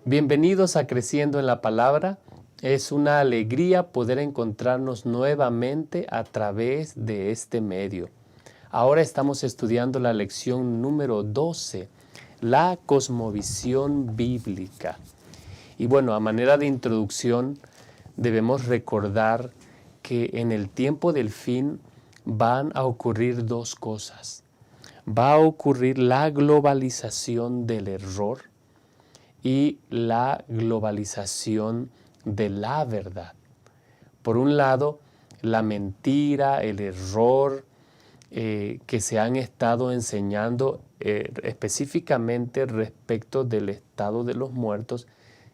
Bienvenidos a Creciendo en la Palabra. Es una alegría poder encontrarnos nuevamente a través de este medio. Ahora estamos estudiando la lección número 12, la cosmovisión bíblica. Y bueno, a manera de introducción, debemos recordar que en el tiempo del fin van a ocurrir dos cosas. Va a ocurrir la globalización del error y la globalización de la verdad. Por un lado, la mentira, el error que se han estado enseñando específicamente respecto del estado de los muertos,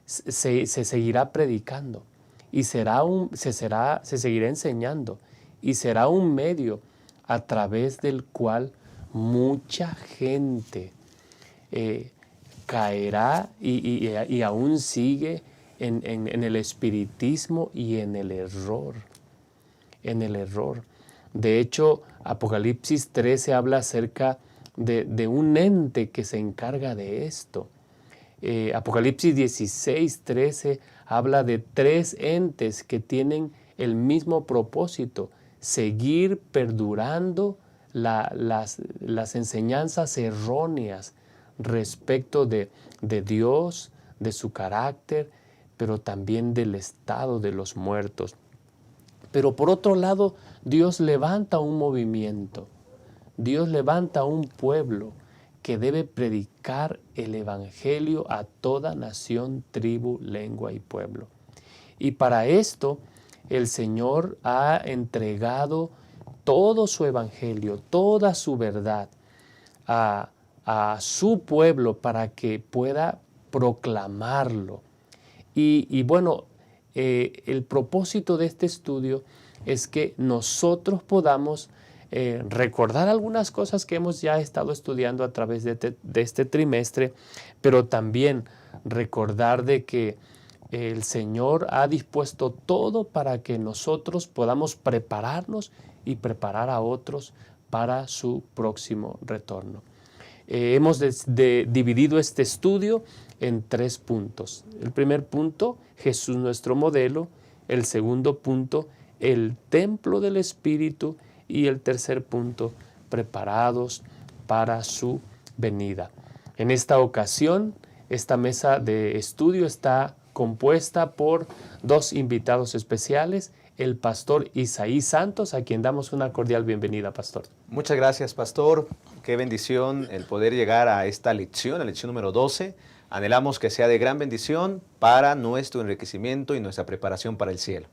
se seguirá predicando y se seguirá enseñando y será un medio a través del cual mucha gente caerá y aún sigue en el espiritismo y en el error. De hecho, Apocalipsis 13 habla acerca de un ente que se encarga de esto. Apocalipsis 16, 13 habla de tres entes que tienen el mismo propósito: seguir perdurando las enseñanzas erróneas respecto de Dios, de su carácter, pero también del estado de los muertos. Pero por otro lado, Dios levanta un movimiento, Dios levanta un pueblo que debe predicar el evangelio a toda nación, tribu, lengua y pueblo. Y para esto el Señor ha entregado todo su evangelio, toda su verdad a su pueblo para que pueda proclamarlo. Y bueno, el propósito de este estudio es que nosotros podamos recordar algunas cosas que hemos ya estado estudiando a través de este trimestre, pero también recordar de que el Señor ha dispuesto todo para que nosotros podamos prepararnos y preparar a otros para su próximo retorno. Hemos dividido este estudio en 3 puntos. El primer punto, Jesús nuestro modelo. El segundo punto, el templo del Espíritu. Y el tercer punto, preparados para su venida. En esta ocasión, esta mesa de estudio está compuesta por 2 invitados especiales: el pastor Isaí Santos, a quien damos una cordial bienvenida, pastor. Muchas gracias, pastor. Qué bendición el poder llegar a esta lección, la lección número 12. Anhelamos que sea de gran bendición para nuestro enriquecimiento y nuestra preparación para el cielo.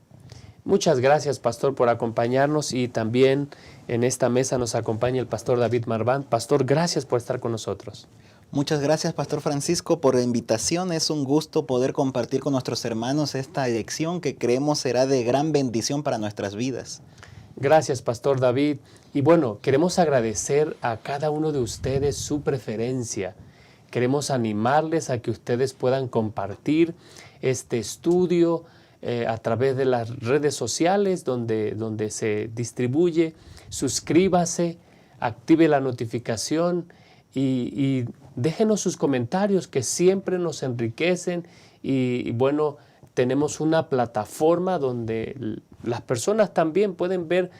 Muchas gracias, pastor, por acompañarnos, y también en esta mesa nos acompaña el pastor David Marván. Pastor, gracias por estar con nosotros. Muchas gracias, Pastor Francisco, por la invitación. Es un gusto poder compartir con nuestros hermanos esta lección que creemos será de gran bendición para nuestras vidas. Gracias, Pastor David. Y bueno, queremos agradecer a cada uno de ustedes su preferencia. Queremos animarles a que ustedes puedan compartir este estudio a través de las redes sociales donde se distribuye. Suscríbase, active la notificación y déjenos sus comentarios, que siempre nos enriquecen. Y bueno, tenemos una plataforma donde las personas también pueden ver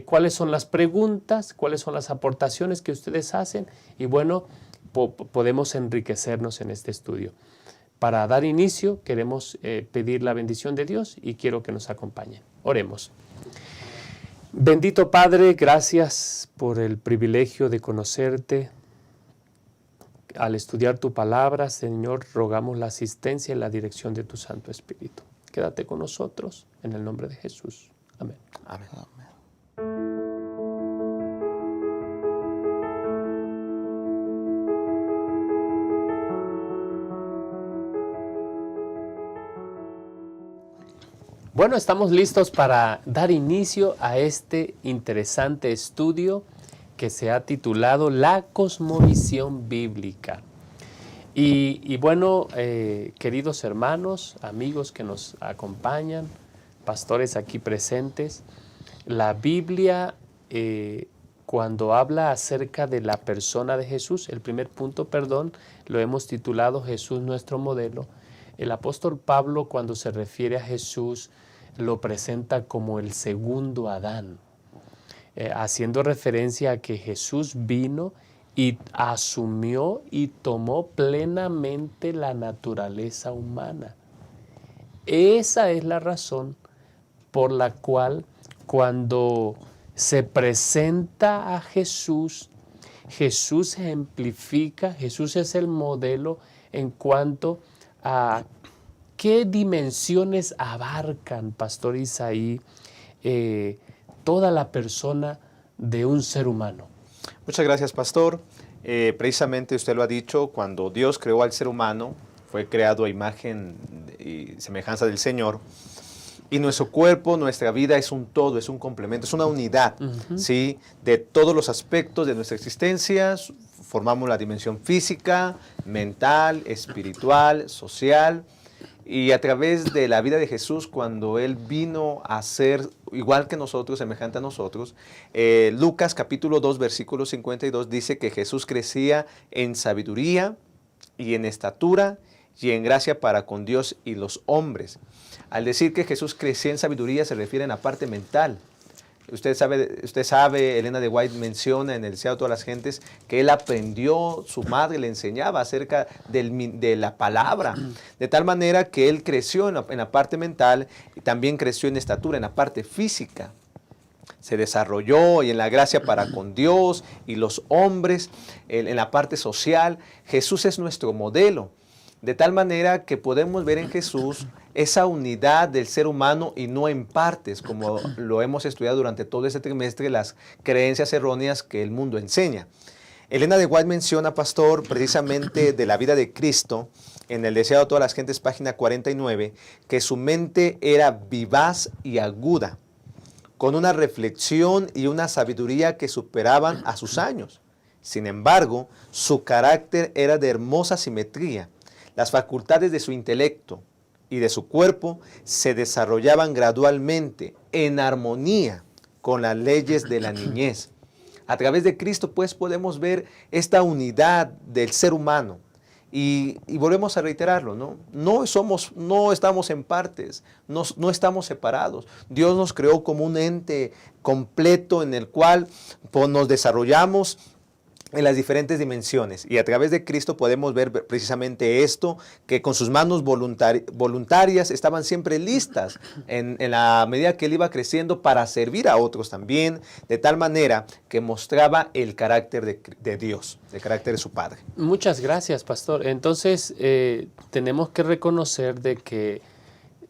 cuáles son las preguntas, cuáles son las aportaciones que ustedes hacen, y bueno, podemos enriquecernos en este estudio. Para dar inicio, queremos pedir la bendición de Dios y quiero que nos acompañen. Oremos. Bendito Padre, gracias por el privilegio de conocerte. Al estudiar tu palabra, Señor, rogamos la asistencia y la dirección de tu Santo Espíritu. Quédate con nosotros, en el nombre de Jesús. Amén. Amén. Bueno, estamos listos para dar inicio a este interesante estudio que se ha titulado La cosmovisión bíblica. Y bueno, queridos hermanos, amigos que nos acompañan, pastores aquí presentes, la Biblia, cuando habla acerca de la persona de Jesús, el primer punto, lo hemos titulado Jesús nuestro modelo. El apóstol Pablo, cuando se refiere a Jesús, lo presenta como el segundo Adán, haciendo referencia a que Jesús vino y asumió y tomó plenamente la naturaleza humana. Esa es la razón por la cual cuando se presenta a Jesús, Jesús ejemplifica, Jesús es el modelo en cuanto a qué dimensiones abarcan, Pastor Isaí, toda la persona de un ser humano. Muchas gracias, pastor. Precisamente usted lo ha dicho, cuando Dios creó al ser humano, fue creado a imagen y semejanza del Señor. Y nuestro cuerpo, nuestra vida es un todo, es un complemento, es una unidad, ¿sí? De todos los aspectos de nuestra existencia. Formamos la dimensión física, mental, espiritual, social. Y a través de la vida de Jesús, cuando Él vino a ser igual que nosotros, semejante a nosotros, Lucas capítulo 2, versículo 52 dice que Jesús crecía en sabiduría y en estatura y en gracia para con Dios y los hombres. Al decir que Jesús crecía en sabiduría se refiere en la parte mental. Usted sabe, Elena de White menciona en el Deseo de todas las gentes que él aprendió, su madre le enseñaba acerca de la palabra, de tal manera que él creció en la parte mental y también creció en estatura, en la parte física. Se desarrolló y en la gracia para con Dios y los hombres, en la parte social. Jesús es nuestro modelo, de tal manera que podemos ver en Jesús esa unidad del ser humano y no en partes, como lo hemos estudiado durante todo este trimestre, las creencias erróneas que el mundo enseña. Elena de White menciona, pastor, precisamente de la vida de Cristo, en el Deseo de todas las gentes, página 49, que su mente era vivaz y aguda, con una reflexión y una sabiduría que superaban a sus años. Sin embargo, su carácter era de hermosa simetría. Las facultades de su intelecto y de su cuerpo se desarrollaban gradualmente en armonía con las leyes de la niñez. A través de Cristo, pues, podemos ver esta unidad del ser humano. Y volvemos a reiterarlo, ¿no? No estamos en partes, no estamos separados. Dios nos creó como un ente completo en el cual nos desarrollamos en las diferentes dimensiones, y a través de Cristo podemos ver precisamente esto, que con sus manos voluntarias estaban siempre listas en la medida que él iba creciendo para servir a otros también, de tal manera que mostraba el carácter de Dios, el carácter de su Padre. Muchas gracias, pastor. Entonces tenemos que reconocer de que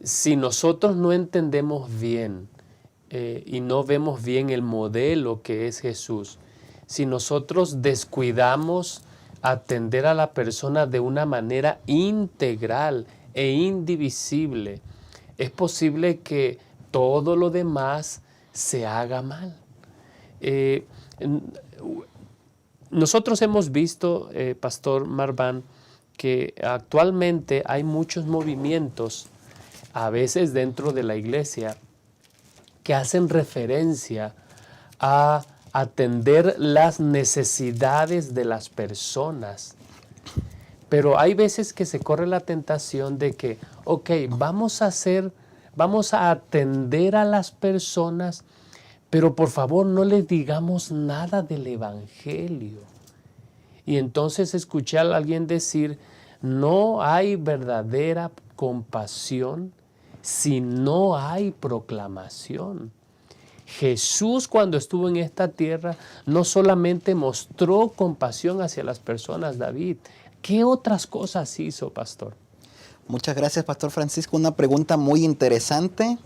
si nosotros no entendemos bien y no vemos bien el modelo que es Jesús, si nosotros descuidamos atender a la persona de una manera integral e indivisible, es posible que todo lo demás se haga mal. Nosotros hemos visto, Pastor Marván, que actualmente hay muchos movimientos, a veces dentro de la iglesia, que hacen referencia a atender las necesidades de las personas. Pero hay veces que se corre la tentación de que, ok, vamos a atender a las personas, pero por favor no les digamos nada del Evangelio. Y entonces escuché a alguien decir, no hay verdadera compasión si no hay proclamación. Jesús, cuando estuvo en esta tierra, no solamente mostró compasión hacia las personas, David. ¿Qué otras cosas hizo, pastor? Muchas gracias, Pastor Francisco. Una pregunta muy interesante,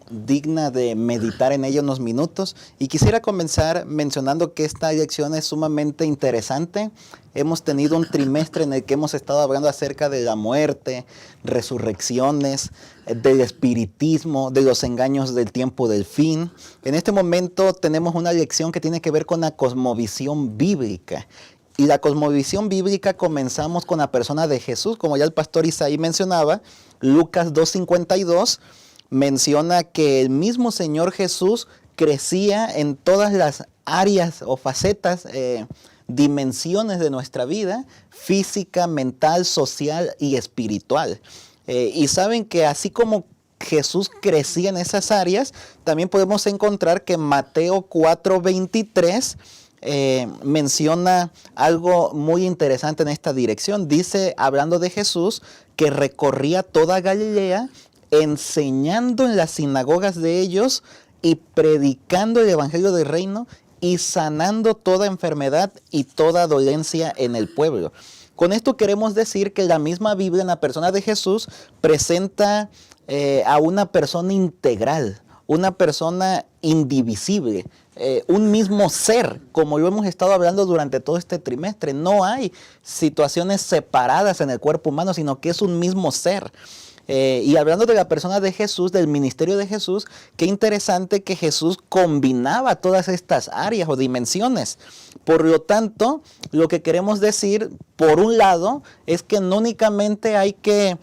digna de meditar en ella unos minutos. Y quisiera comenzar mencionando que esta lección es sumamente interesante. Hemos tenido un trimestre en el que hemos estado hablando acerca de la muerte, resurrecciones, del espiritismo, de los engaños del tiempo del fin. En este momento tenemos una lección que tiene que ver con la cosmovisión bíblica. Y la cosmovisión bíblica comenzamos con la persona de Jesús, como ya el pastor Isaí mencionaba. Lucas 2:52 menciona que el mismo Señor Jesús crecía en todas las áreas o facetas dimensiones de nuestra vida: física, mental, social y espiritual. Y saben que así como Jesús crecía en esas áreas, también podemos encontrar que Mateo 4:23 menciona algo muy interesante en esta dirección. Dice, hablando de Jesús, que recorría toda Galilea, enseñando en las sinagogas de ellos y predicando el evangelio del reino y sanando toda enfermedad y toda dolencia en el pueblo. Con esto queremos decir que la misma Biblia, en la persona de Jesús, presenta a una persona integral, una persona indivisible, un mismo ser, como lo hemos estado hablando durante todo este trimestre. No hay situaciones separadas en el cuerpo humano, sino que es un mismo ser. Y hablando de la persona de Jesús, del ministerio de Jesús, qué interesante que Jesús combinaba todas estas áreas o dimensiones. Por lo tanto, lo que queremos decir, por un lado, es que no únicamente hay que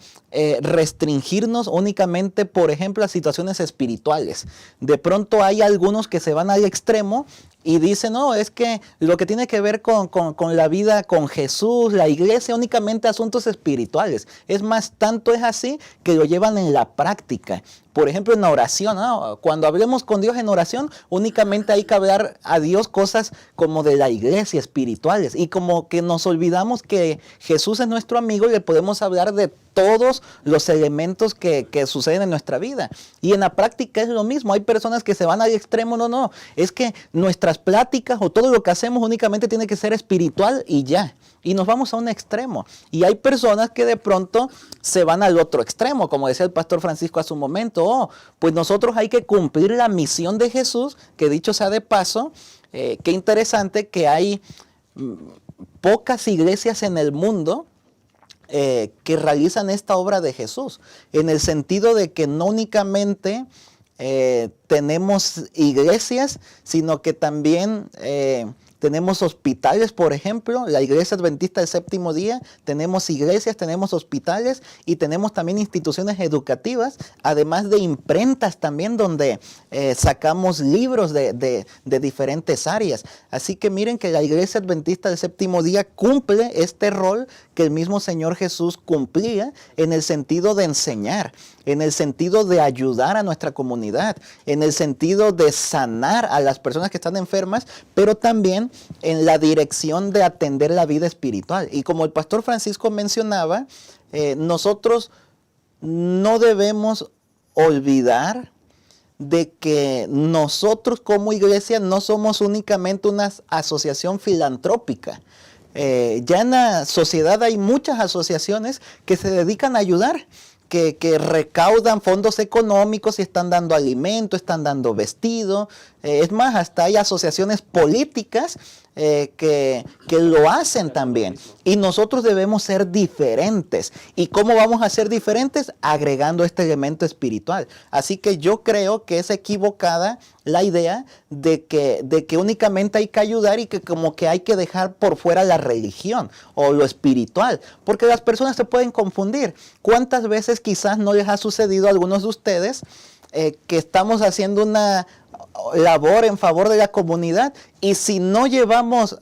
restringirnos únicamente, por ejemplo, a situaciones espirituales. De pronto hay algunos que se van al extremo y dicen, no, es que lo que tiene que ver con la vida con Jesús, la iglesia, únicamente asuntos espirituales. Es más, tanto es así que lo llevan en la práctica. Por ejemplo, en la oración, ¿no? Cuando hablemos con Dios en oración, únicamente hay que hablar a Dios cosas como de la iglesia, espirituales. Y como que nos olvidamos que Jesús es nuestro amigo y le podemos hablar de todos los elementos que suceden en nuestra vida. Y en la práctica es lo mismo. Hay personas que se van al extremo. No, es que nuestras pláticas o todo lo que hacemos únicamente tiene que ser espiritual y ya. Y nos vamos a un extremo. Y hay personas que de pronto se van al otro extremo, como decía el pastor Francisco hace un momento. Pues nosotros hay que cumplir la misión de Jesús, que dicho sea de paso, qué interesante que hay pocas iglesias en el mundo que realizan esta obra de Jesús, en el sentido de que no únicamente tenemos iglesias, sino que también tenemos hospitales, por ejemplo, la Iglesia Adventista del Séptimo Día, tenemos iglesias, tenemos hospitales y tenemos también instituciones educativas, además de imprentas también donde sacamos libros de diferentes áreas. Así que miren que la Iglesia Adventista del Séptimo Día cumple este rol que el mismo Señor Jesús cumplía, en el sentido de enseñar, en el sentido de ayudar a nuestra comunidad, en el sentido de sanar a las personas que están enfermas, pero también en la dirección de atender la vida espiritual. Y como el pastor Francisco mencionaba, nosotros no debemos olvidar de que nosotros como iglesia no somos únicamente una asociación filantrópica. Ya en la sociedad hay muchas asociaciones que se dedican a ayudar, que recaudan fondos económicos y están dando alimento, están dando vestido. Es más, hasta hay asociaciones políticas que lo hacen también. Y nosotros debemos ser diferentes. ¿Y cómo vamos a ser diferentes? Agregando este elemento espiritual. Así que yo creo que es equivocada la idea de que únicamente hay que ayudar y que como que hay que dejar por fuera la religión o lo espiritual. Porque las personas se pueden confundir. ¿Cuántas veces quizás no les ha sucedido a algunos de ustedes que estamos haciendo una labor en favor de la comunidad y si no llevamos,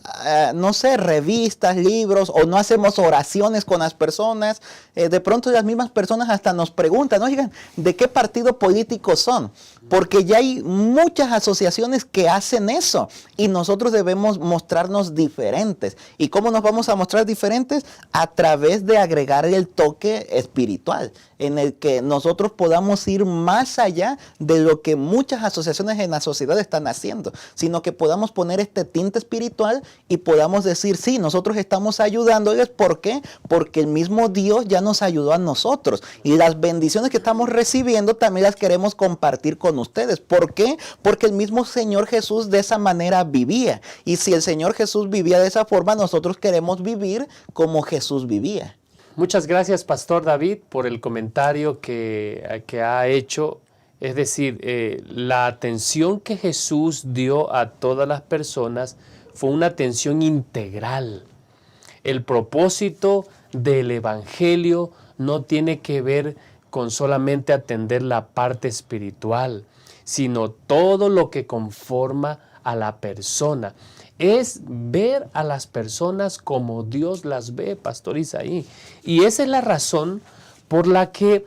no sé, revistas, libros o no hacemos oraciones con las personas, de pronto las mismas personas hasta nos preguntan, oigan, ¿de qué partido político son? Porque ya hay muchas asociaciones que hacen eso y nosotros debemos mostrarnos diferentes. ¿Y cómo nos vamos a mostrar diferentes? A través de agregar el toque espiritual, en el que nosotros podamos ir más allá de lo que muchas asociaciones en la sociedad están haciendo, sino que podamos poner este tinte espiritual y podamos decir, sí, nosotros estamos ayudándoles. ¿Por qué? Porque el mismo Dios ya nos ayudó a nosotros y las bendiciones que estamos recibiendo también las queremos compartir con ustedes. ¿Por qué? Porque el mismo Señor Jesús de esa manera vivía, y si el Señor Jesús vivía de esa forma, nosotros queremos vivir como Jesús vivía. Muchas gracias, Pastor David, por el comentario que ha hecho. Es decir, la atención que Jesús dio a todas las personas fue una atención integral. El propósito del Evangelio no tiene que ver con solamente atender la parte espiritual, sino todo lo que conforma a la persona. es ver a las personas como Dios las ve, Pastor Isaí. Y esa es la razón por la que,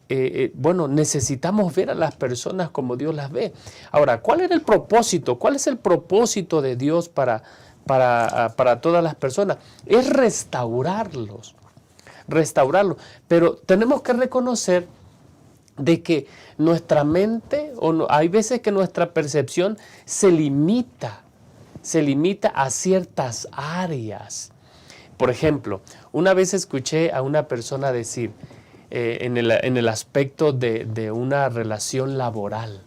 necesitamos ver a las personas como Dios las ve. Ahora, ¿cuál era el propósito? ¿Cuál es el propósito de Dios para todas las personas? Es restaurarlos. Pero tenemos que reconocer de que nuestra mente, hay veces que nuestra percepción se limita a ciertas áreas. Por ejemplo, una vez escuché a una persona decir, en el aspecto de una relación laboral,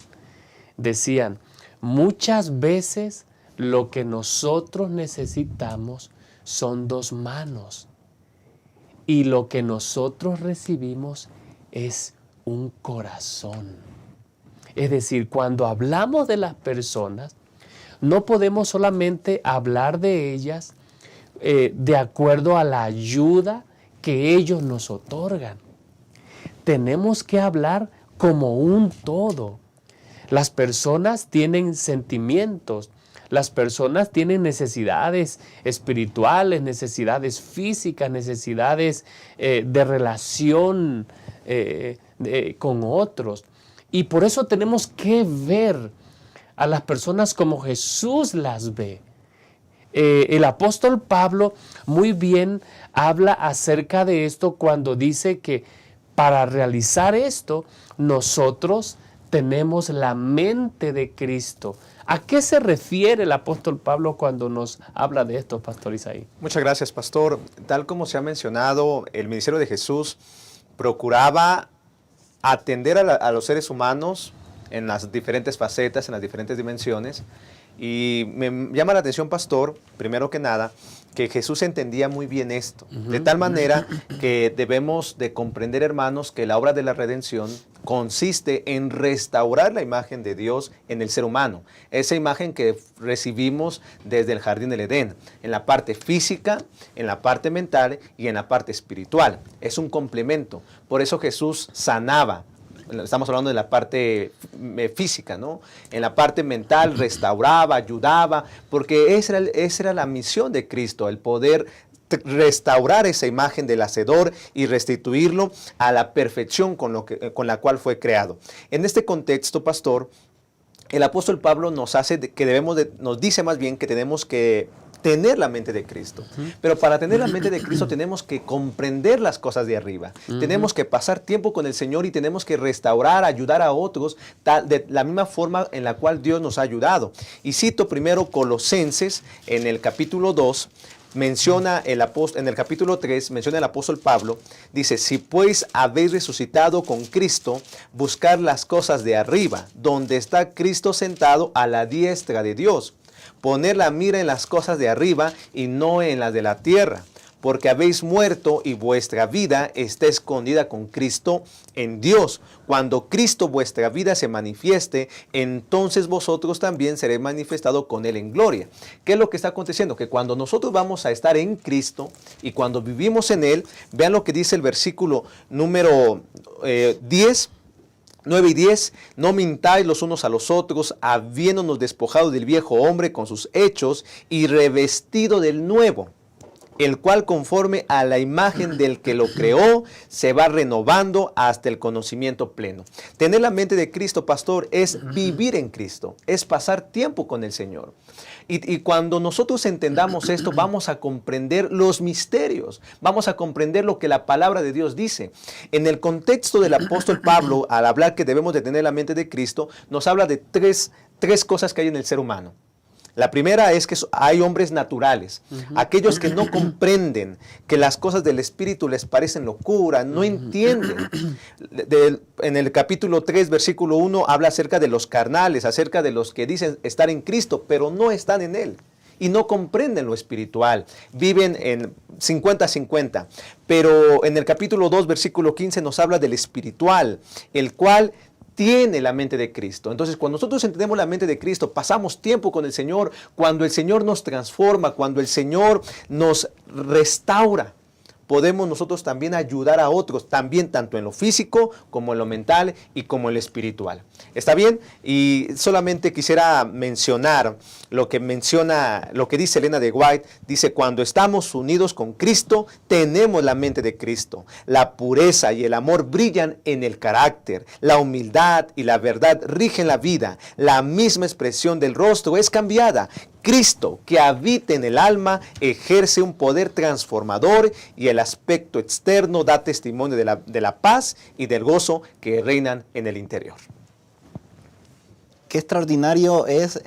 decían, muchas veces lo que nosotros necesitamos son 2 manos y lo que nosotros recibimos es un corazón. Es decir, cuando hablamos de las personas, no podemos solamente hablar de ellas de acuerdo a la ayuda que ellos nos otorgan. Tenemos que hablar como un todo. Las personas tienen sentimientos, las personas tienen necesidades espirituales, necesidades físicas, necesidades de relación con otros. Y por eso tenemos que ver a las personas como Jesús las ve. El apóstol Pablo muy bien habla acerca de esto cuando dice que para realizar esto nosotros tenemos la mente de Cristo. ¿A qué se refiere el apóstol Pablo cuando nos habla de esto, Pastor Isaí? Muchas gracias, Pastor. Tal como se ha mencionado, el ministerio de Jesús procuraba atender a los seres humanos en las diferentes facetas, en las diferentes dimensiones. Y me llama la atención, Pastor, primero que nada, que Jesús entendía muy bien esto. De tal manera que debemos de comprender, hermanos, que la obra de la redención consiste en restaurar la imagen de Dios en el ser humano. Esa imagen que recibimos desde el jardín del Edén, en la parte física, en la parte mental y en la parte espiritual. Es un complemento. Por eso Jesús sanaba. Estamos hablando de la parte física, ¿no? En la parte mental restauraba, ayudaba, porque esa era la misión de Cristo, el poder restaurar esa imagen del Hacedor y restituirlo a la perfección con la cual fue creado. En este contexto, Pastor, el apóstol Pablo nos dice más bien que tenemos que tener la mente de Cristo. Pero para tener la mente de Cristo tenemos que comprender las cosas de arriba. Tenemos que pasar tiempo con el Señor y tenemos que restaurar, ayudar a otros de la misma forma en la cual Dios nos ha ayudado. Y cito primero Colosenses en el capítulo 2, en el capítulo 3, menciona el apóstol Pablo, dice, si pues habéis resucitado con Cristo, buscar las cosas de arriba, donde está Cristo sentado a la diestra de Dios. Poner la mira en las cosas de arriba y no en las de la tierra, porque habéis muerto y vuestra vida está escondida con Cristo en Dios. Cuando Cristo vuestra vida se manifieste, entonces vosotros también seréis manifestados con Él en gloria. ¿Qué es lo que está aconteciendo? Que cuando nosotros vamos a estar en Cristo y cuando vivimos en Él, vean lo que dice el versículo número 9 y 10, no mintáis los unos a los otros, habiéndonos despojado del viejo hombre con sus hechos y revestido del nuevo, el cual conforme a la imagen del que lo creó, se va renovando hasta el conocimiento pleno. Tener la mente de Cristo, pastor, es vivir en Cristo, es pasar tiempo con el Señor. Y cuando nosotros entendamos esto, vamos a comprender los misterios, vamos a comprender lo que la palabra de Dios dice. En el contexto del apóstol Pablo, al hablar que debemos de tener la mente de Cristo, nos habla de tres cosas que hay en el ser humano. La primera es que hay hombres naturales, aquellos que no comprenden, que las cosas del Espíritu les parecen locura, no entienden. En el capítulo 3, versículo 1, habla acerca de los carnales, acerca de los que dicen estar en Cristo, pero no están en Él. Y no comprenden lo espiritual, viven en 50-50. Pero en el capítulo 2, versículo 15, nos habla del espiritual, el cual tiene la mente de Cristo. Entonces, cuando nosotros entendemos la mente de Cristo, pasamos tiempo con el Señor, cuando el Señor nos transforma, cuando el Señor nos restaura. podemos nosotros también ayudar a otros, también tanto en lo físico como en lo mental y como en lo espiritual. ¿Está bien? Y solamente quisiera mencionar lo que dice Elena de White. Dice, cuando estamos unidos con Cristo, tenemos la mente de Cristo. La pureza y el amor brillan en el carácter. La humildad y la verdad rigen la vida. La misma expresión del rostro es cambiada. Cristo, que habita en el alma, ejerce un poder transformador y el aspecto externo da testimonio de la paz y del gozo que reinan en el interior. Qué extraordinario es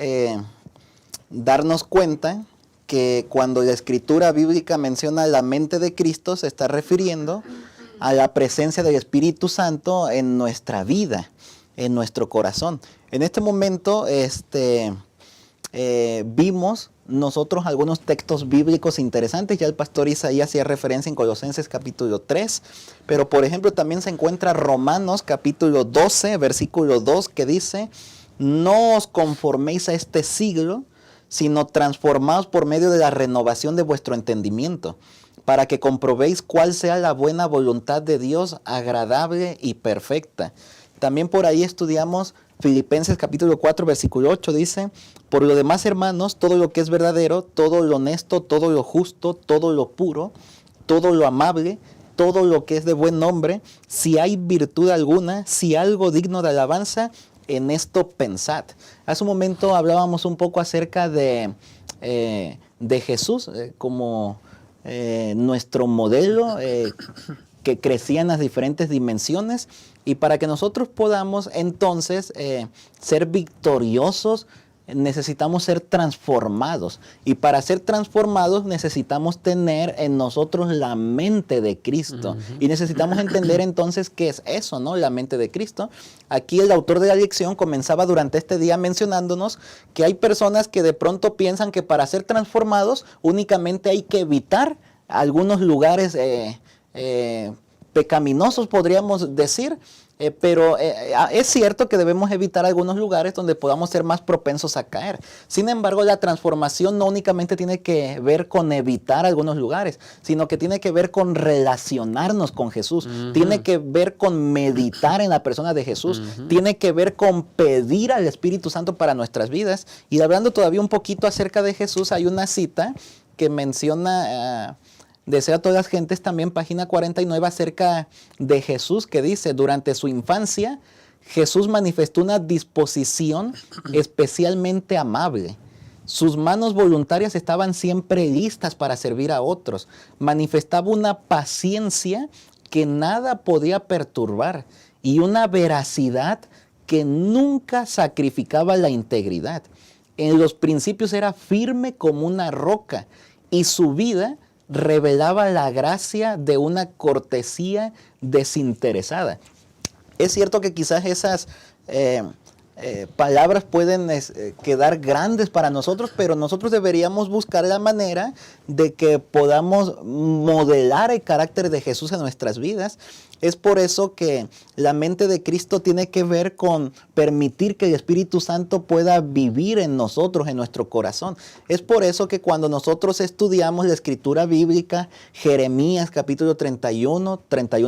darnos cuenta que cuando la escritura bíblica menciona la mente de Cristo, se está refiriendo a la presencia del Espíritu Santo en nuestra vida, en nuestro corazón. En este momento vimos nosotros algunos textos bíblicos interesantes. Ya el pastor Isaías hacía referencia en Colosenses capítulo 3, pero por ejemplo también se encuentra Romanos capítulo 12, versículo 2, que dice: no os conforméis a este siglo, sino transformaos por medio de la renovación de vuestro entendimiento, para que comprobéis cuál sea la buena voluntad de Dios, agradable y perfecta. También por ahí estudiamos Filipenses capítulo 4, versículo 8, dice: por lo demás, hermanos, todo lo que es verdadero, todo lo honesto, todo lo justo, todo lo puro, todo lo amable, todo lo que es de buen nombre, si hay virtud alguna, si algo digno de alabanza, en esto pensad. Hace un momento hablábamos un poco acerca de Jesús como nuestro modelo que crecía en las diferentes dimensiones, y para que nosotros podamos entonces ser victoriosos, necesitamos ser transformados, y para ser transformados necesitamos tener en nosotros la mente de Cristo. Y necesitamos entender entonces qué es eso, ¿no? La mente de Cristo. Aquí el autor de la lección comenzaba durante este día mencionándonos que hay personas que de pronto piensan que para ser transformados únicamente hay que evitar algunos lugares pecaminosos, podríamos decir. Pero es cierto que debemos evitar algunos lugares donde podamos ser más propensos a caer. Sin embargo, la transformación no únicamente tiene que ver con evitar algunos lugares, sino que tiene que ver con relacionarnos con Jesús. Tiene que ver con meditar en la persona de Jesús. Tiene que ver con pedir al Espíritu Santo para nuestras vidas. Y hablando todavía un poquito acerca de Jesús, hay una cita que menciona... Deseo a todas las gentes, también página 49, acerca de Jesús, que dice: durante su infancia, Jesús manifestó una disposición especialmente amable. Sus manos voluntarias estaban siempre listas para servir a otros. Manifestaba una paciencia que nada podía perturbar y una veracidad que nunca sacrificaba la integridad. En los principios era firme como una roca, y su vida revelaba la gracia de una cortesía desinteresada. Es cierto que quizás esas palabras pueden quedar grandes para nosotros, pero nosotros deberíamos buscar la manera de que podamos modelar el carácter de Jesús en nuestras vidas. Es por eso que la mente de Cristo tiene que ver con permitir que el Espíritu Santo pueda vivir en nosotros, en nuestro corazón. Es por eso que cuando nosotros estudiamos la escritura bíblica, Jeremías capítulo 31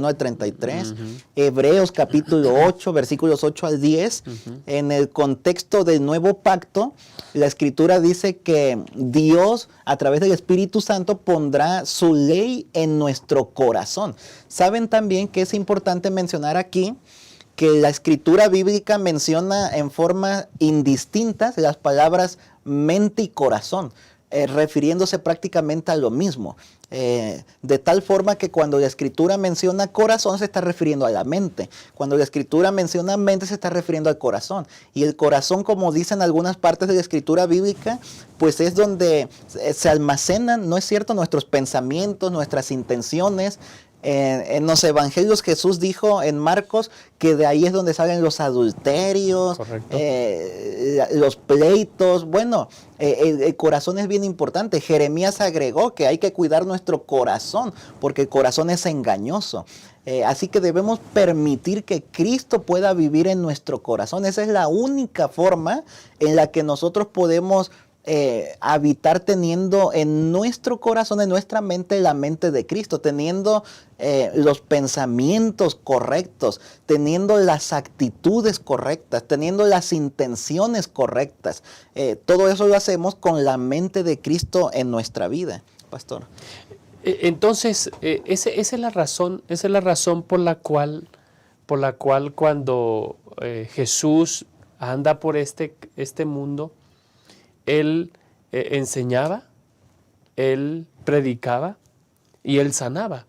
al 33, Hebreos capítulo 8, versículos 8 al 10, en el contexto del nuevo pacto, la escritura dice que Dios, a través del Espíritu Santo, pondrá su ley en nuestro corazón. Saben también que es importante mencionar aquí que la escritura bíblica menciona en forma indistintas las palabras mente y corazón, refiriéndose prácticamente a lo mismo. De tal forma que cuando la escritura menciona corazón se está refiriendo a la mente. Cuando la escritura menciona mente se está refiriendo al corazón. Y el corazón, como dicen algunas partes de la escritura bíblica, pues es donde se almacenan, ¿no es cierto?, nuestros pensamientos, nuestras intenciones. En los evangelios Jesús dijo en Marcos que de ahí es donde salen los adulterios, los pleitos. Bueno, el corazón es bien importante. Jeremías agregó que hay que cuidar nuestro corazón porque el corazón es engañoso. Así que debemos permitir que Cristo pueda vivir en nuestro corazón. Esa es la única forma en la que nosotros podemos habitar teniendo en nuestro corazón, en nuestra mente, la mente de Cristo, teniendo los pensamientos correctos, teniendo las actitudes correctas, teniendo las intenciones correctas. Todo eso lo hacemos con la mente de Cristo en nuestra vida, pastor. Entonces, esa es la razón por la cual cuando Jesús anda por este mundo, Él enseñaba, Él predicaba y Él sanaba.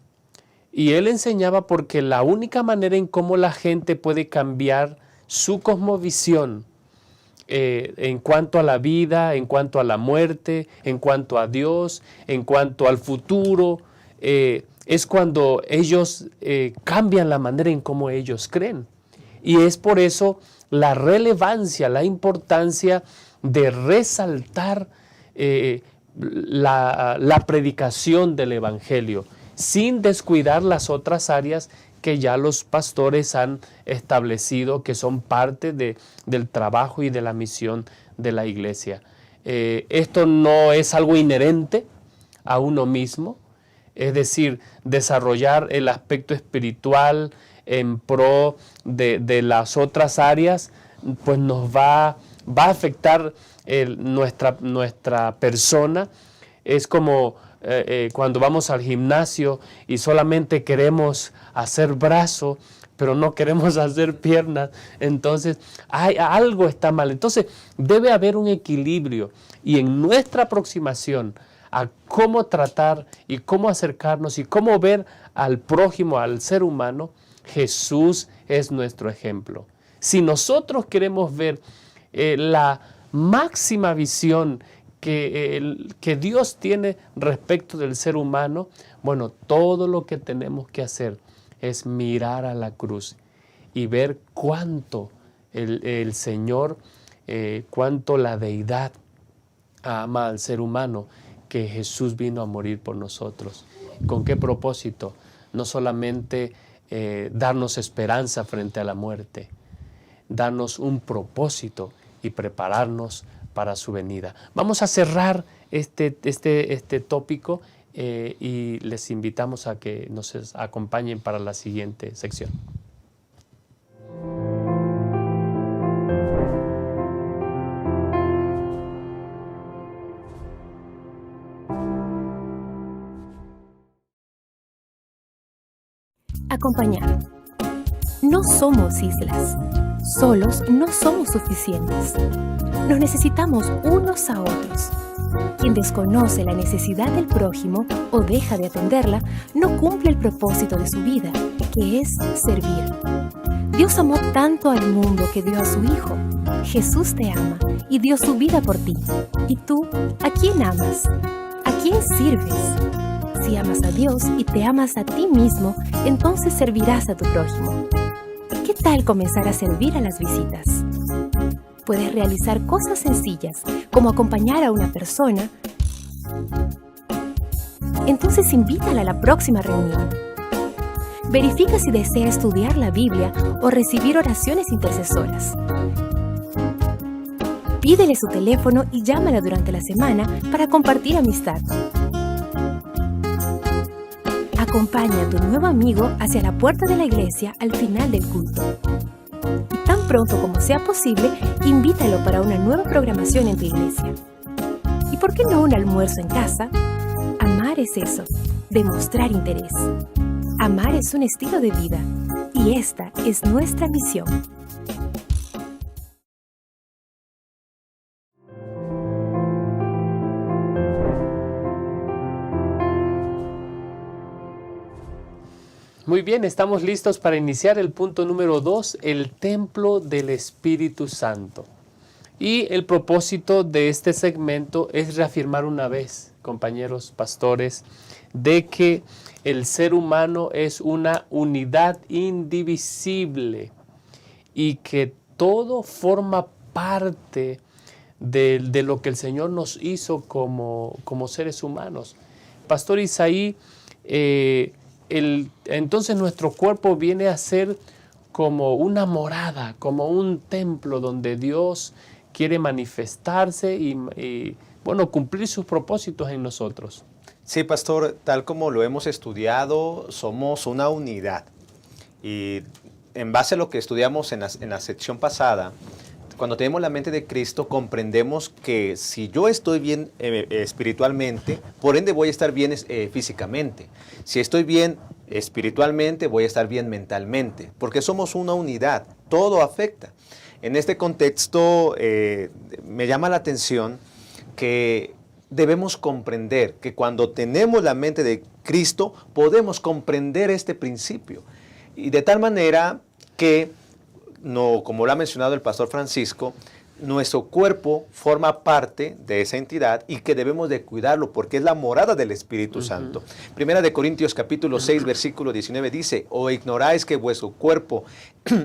Y Él enseñaba porque la única manera en cómo la gente puede cambiar su cosmovisión en cuanto a la vida, en cuanto a la muerte, en cuanto a Dios, en cuanto al futuro, es cuando ellos cambian la manera en cómo ellos creen. Y es por eso la relevancia, la importancia de resaltar la predicación del Evangelio, sin descuidar las otras áreas que ya los pastores han establecido, que son parte del trabajo y de la misión de la iglesia. Esto no es algo inherente a uno mismo, es decir, desarrollar el aspecto espiritual en pro de las otras áreas, pues nos va a afectar nuestra persona. Es como cuando vamos al gimnasio y solamente queremos hacer brazo, pero no queremos hacer piernas, entonces algo está mal. Entonces debe haber un equilibrio, y en nuestra aproximación a cómo tratar y cómo acercarnos y cómo ver al prójimo, al ser humano, Jesús es nuestro ejemplo. Si nosotros queremos ver la máxima visión que Dios tiene respecto del ser humano, bueno, todo lo que tenemos que hacer es mirar a la cruz y ver cuánto el Señor, cuánto la deidad ama al ser humano, que Jesús vino a morir por nosotros. ¿Con qué propósito? No solamente darnos esperanza frente a la muerte, darnos un propósito y prepararnos para su venida. Vamos a cerrar este tópico y les invitamos a que nos acompañen para la siguiente sección. Acompañar. No somos islas. Solos no somos suficientes. Nos necesitamos unos a otros. Quien desconoce la necesidad del prójimo o deja de atenderla, no cumple el propósito de su vida, que es servir. Dios amó tanto al mundo que dio a su Hijo. Jesús te ama y dio su vida por ti. ¿Y tú, a quién amas? ¿A quién sirves? Si amas a Dios y te amas a ti mismo, entonces servirás a tu prójimo. ¿Qué tal comenzar a servir a las visitas? Puedes realizar cosas sencillas, como acompañar a una persona. Entonces invítala a la próxima reunión. Verifica si desea estudiar la Biblia o recibir oraciones intercesoras. Pídele su teléfono y llámala durante la semana para compartir amistad. Acompaña a tu nuevo amigo hacia la puerta de la iglesia al final del culto. Y tan pronto como sea posible, invítalo para una nueva programación en tu iglesia. ¿Y por qué no un almuerzo en casa? Amar es eso, demostrar interés. Amar es un estilo de vida, y esta es nuestra misión. Muy bien, estamos listos para iniciar el punto número 2, el templo del Espíritu Santo. Y el propósito de este segmento es reafirmar una vez, compañeros pastores, de que el ser humano es una unidad indivisible y que todo forma parte de lo que el Señor nos hizo como seres humanos. Pastor Isaí, entonces nuestro cuerpo viene a ser como una morada, como un templo donde Dios quiere manifestarse y bueno, cumplir sus propósitos en nosotros. Sí, pastor, tal como lo hemos estudiado, somos una unidad. Y en base a lo que estudiamos en la sección pasada, cuando tenemos la mente de Cristo, comprendemos que si yo estoy bien espiritualmente, por ende voy a estar bien físicamente. Si estoy bien espiritualmente, voy a estar bien mentalmente, porque somos una unidad, todo afecta. En este contexto me llama la atención que debemos comprender que cuando tenemos la mente de Cristo, podemos comprender este principio. Y de tal manera que, no, como lo ha mencionado el pastor Francisco, nuestro cuerpo forma parte de esa entidad y que debemos de cuidarlo porque es la morada del Espíritu Santo. Primera de Corintios capítulo 6, versículo 19 dice, ¿o ignoráis que vuestro cuerpo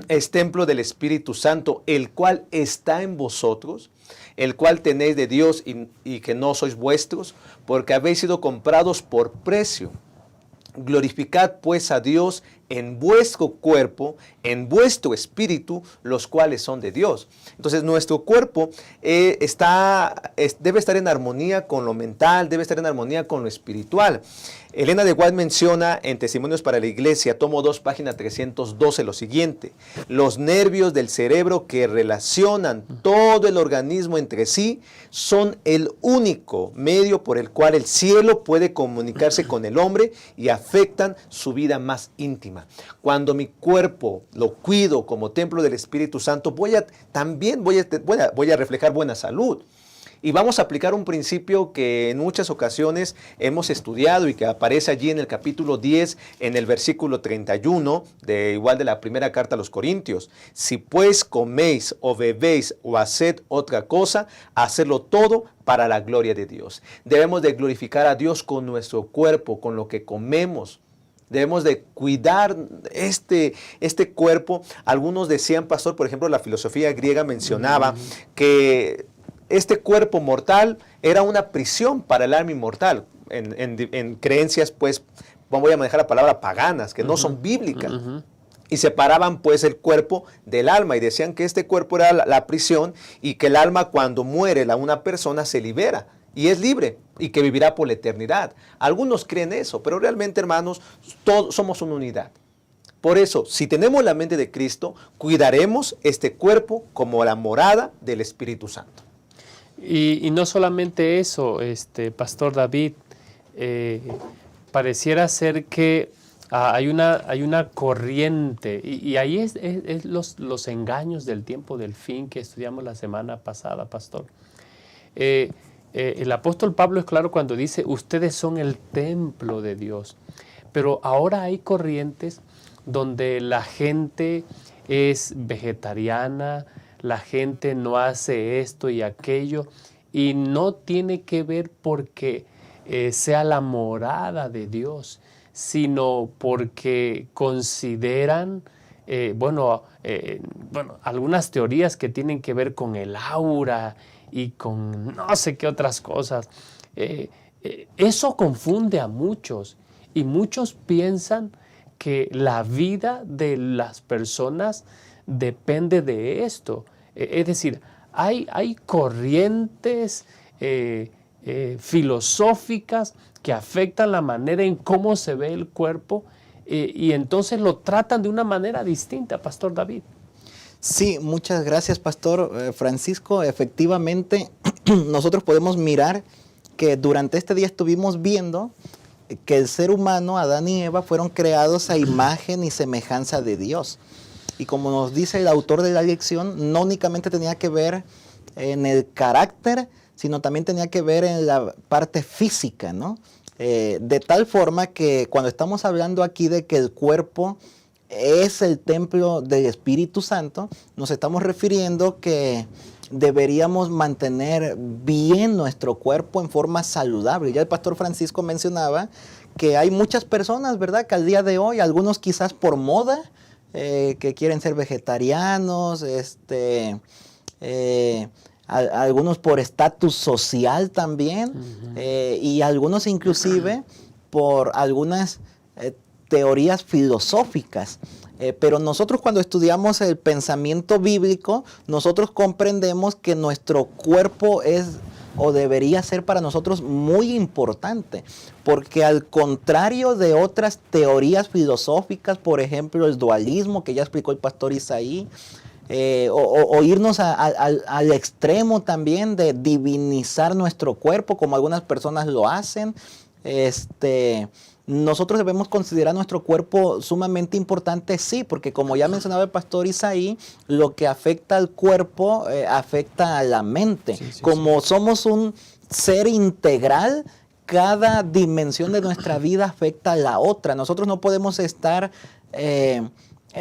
es templo del Espíritu Santo, el cual está en vosotros, el cual tenéis de Dios y que no sois vuestros, porque habéis sido comprados por precio? Glorificad pues a Dios en vuestro cuerpo, en vuestro espíritu, los cuales son de Dios. Entonces nuestro cuerpo debe estar en armonía con lo mental, debe estar en armonía con lo espiritual. Elena de White menciona en Testimonios para la Iglesia, tomo 2, página 312, lo siguiente: los nervios del cerebro que relacionan todo el organismo entre sí son el único medio por el cual el cielo puede comunicarse con el hombre y afectan su vida más íntima. Cuando mi cuerpo lo cuido como templo del Espíritu Santo, voy a reflejar buena salud. Y vamos a aplicar un principio que en muchas ocasiones hemos estudiado y que aparece allí en el capítulo 10, en el versículo 31, de la primera carta a los Corintios. Si pues coméis o bebéis o haced otra cosa, hacedlo todo para la gloria de Dios. Debemos de glorificar a Dios con nuestro cuerpo, con lo que comemos. Debemos de cuidar este cuerpo. Algunos decían, pastor, por ejemplo, la filosofía griega mencionaba que este cuerpo mortal era una prisión para el alma inmortal. En creencias, pues, voy a manejar la palabra paganas, que no son bíblicas. Y separaban, pues, el cuerpo del alma y decían que este cuerpo era la prisión y que el alma, cuando muere una persona, se libera y es libre y que vivirá por la eternidad. Algunos creen eso, pero realmente, hermanos, todos somos una unidad. Por eso, si tenemos la mente de Cristo, cuidaremos este cuerpo como la morada del Espíritu Santo. Y no solamente eso, Pastor David, pareciera ser que hay una corriente, y ahí es los engaños del tiempo del fin que estudiamos la semana pasada, Pastor. El apóstol Pablo es claro cuando dice, ustedes son el templo de Dios, pero ahora hay corrientes donde la gente es vegetariana, la gente no hace esto y aquello, y no tiene que ver porque sea la morada de Dios, sino porque consideran, algunas teorías que tienen que ver con el aura y con no sé qué otras cosas. Eso confunde a muchos, y muchos piensan que la vida de las personas depende de esto. Es decir, hay corrientes filosóficas que afectan la manera en cómo se ve el cuerpo y entonces lo tratan de una manera distinta, Pastor David. Sí, muchas gracias, Pastor Francisco. Efectivamente, nosotros podemos mirar que durante este día estuvimos viendo que el ser humano, Adán y Eva, fueron creados a imagen y semejanza de Dios. Y como nos dice el autor de la lección, no únicamente tenía que ver en el carácter, sino también tenía que ver en la parte física, ¿no? De tal forma que cuando estamos hablando aquí de que el cuerpo es el templo del Espíritu Santo, nos estamos refiriendo que deberíamos mantener bien nuestro cuerpo en forma saludable. Ya el pastor Francisco mencionaba que hay muchas personas, ¿verdad?, que al día de hoy, algunos quizás por moda, que quieren ser vegetarianos, algunos por estatus social también, y algunos inclusive por algunas teorías filosóficas. Pero nosotros cuando estudiamos el pensamiento bíblico, nosotros comprendemos que nuestro cuerpo es o debería ser para nosotros muy importante, porque al contrario de otras teorías filosóficas, por ejemplo el dualismo que ya explicó el pastor Isaí, o irnos al extremo también de divinizar nuestro cuerpo, como algunas personas lo hacen, nosotros debemos considerar nuestro cuerpo sumamente importante, sí, porque como ya mencionaba el pastor Isaí, lo que afecta al cuerpo afecta a la mente. Como somos un ser integral, cada dimensión de nuestra vida afecta a la otra. Nosotros no podemos estar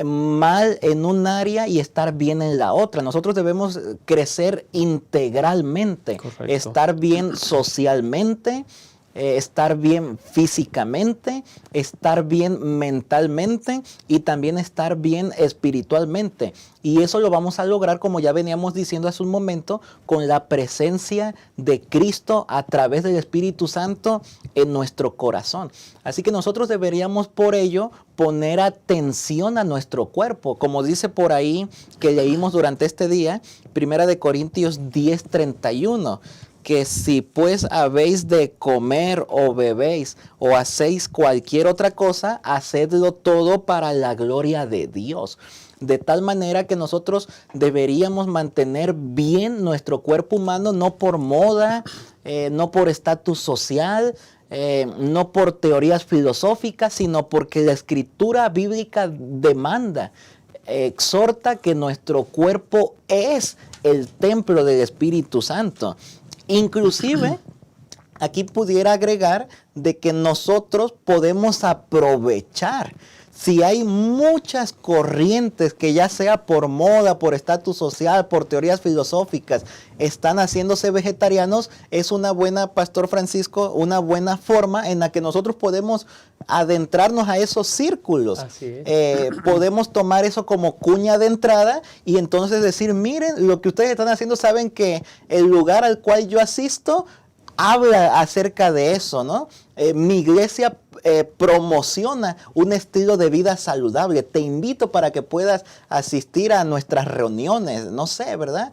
mal en un área y estar bien en la otra. Nosotros debemos crecer integralmente, estar bien socialmente, estar bien físicamente, estar bien mentalmente y también estar bien espiritualmente. Y eso lo vamos a lograr, como ya veníamos diciendo hace un momento, con la presencia de Cristo a través del Espíritu Santo en nuestro corazón. Así que nosotros deberíamos por ello poner atención a nuestro cuerpo. Como dice por ahí que leímos durante este día, 1 Corintios 10:31. Que si pues habéis de comer o bebéis o hacéis cualquier otra cosa, hacedlo todo para la gloria de Dios. De tal manera que nosotros deberíamos mantener bien nuestro cuerpo humano, no por moda, no por estatus social, no por teorías filosóficas, sino porque la escritura bíblica demanda, exhorta que nuestro cuerpo es el templo del Espíritu Santo. Inclusive, aquí pudiera agregar de que nosotros podemos aprovechar. Si hay muchas corrientes que ya sea por moda, por estatus social, por teorías filosóficas, están haciéndose vegetarianos, es una buena, Pastor Francisco, una buena forma en la que nosotros podemos adentrarnos a esos círculos. Así es. Podemos tomar eso como cuña de entrada y entonces decir, miren, lo que ustedes están haciendo, saben que el lugar al cual yo asisto habla acerca de eso, ¿no? Mi iglesia promociona un estilo de vida saludable. Te invito para que puedas asistir a nuestras reuniones. No sé, ¿verdad?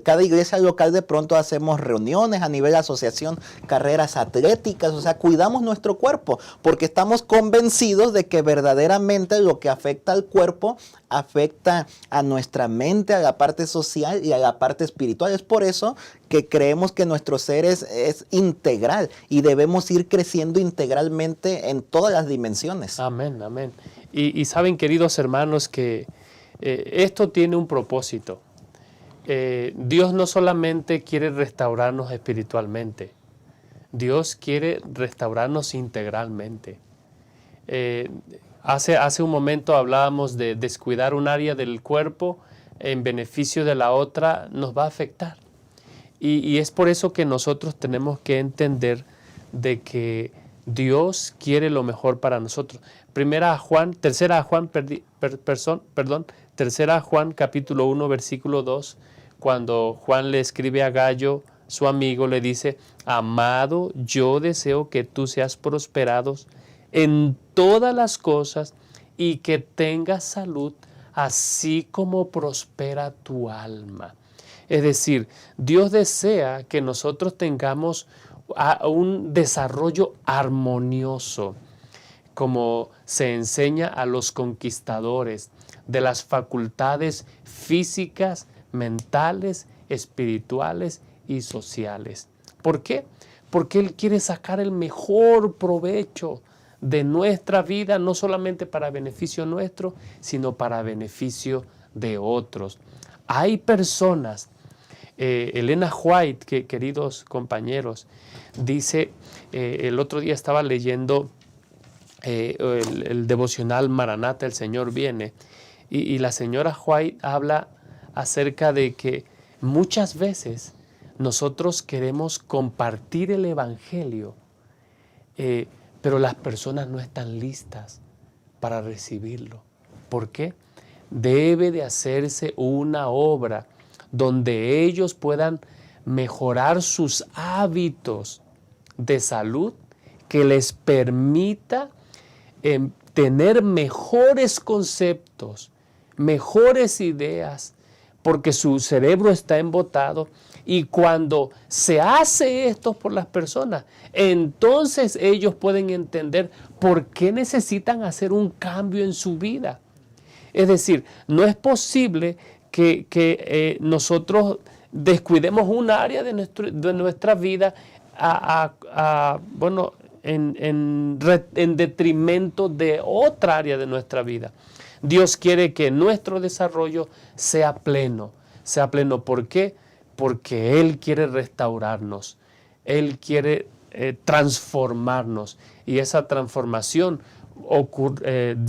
Cada iglesia local de pronto hacemos reuniones a nivel de asociación, carreras atléticas. O sea, cuidamos nuestro cuerpo porque estamos convencidos de que verdaderamente lo que afecta al cuerpo afecta a nuestra mente, a la parte social y a la parte espiritual. Es por eso que creemos que nuestro ser es integral y debemos ir creciendo integralmente en todas las dimensiones. Amén, amén. Y saben, queridos hermanos, que esto tiene un propósito. Dios no solamente quiere restaurarnos espiritualmente, Dios quiere restaurarnos integralmente. Hace un momento hablábamos de descuidar un área del cuerpo en beneficio de la otra, nos va a afectar. Y es por eso que nosotros tenemos que entender de que Dios quiere lo mejor para nosotros. Tercera a Juan capítulo 1 versículo 2, cuando Juan le escribe a Gallo, su amigo, le dice: amado, yo deseo que tú seas prosperado en todas las cosas y que tengas salud, así como prospera tu alma. Es decir, Dios desea que nosotros tengamos un desarrollo armonioso, como se enseña a los conquistadores, de las facultades físicas, mentales, espirituales y sociales. ¿Por qué? Porque Él quiere sacar el mejor provecho de nuestra vida, no solamente para beneficio nuestro, sino para beneficio de otros. Hay personas, Elena White, queridos compañeros, dice, el otro día estaba leyendo el devocional Maranata, el Señor viene, y la señora White habla acerca de que muchas veces nosotros queremos compartir el Evangelio, pero las personas no están listas para recibirlo. ¿Por qué? Debe de hacerse una obra donde ellos puedan mejorar sus hábitos de salud que les permita tener mejores conceptos, mejores ideas, porque su cerebro está embotado. Y cuando se hace esto por las personas, entonces ellos pueden entender por qué necesitan hacer un cambio en su vida. Es decir, no es posible que nosotros descuidemos un área de nuestra vida en detrimento de otra área de nuestra vida. Dios quiere que nuestro desarrollo sea pleno. ¿Por qué? Porque Él quiere restaurarnos, Él quiere transformarnos, y esa transformación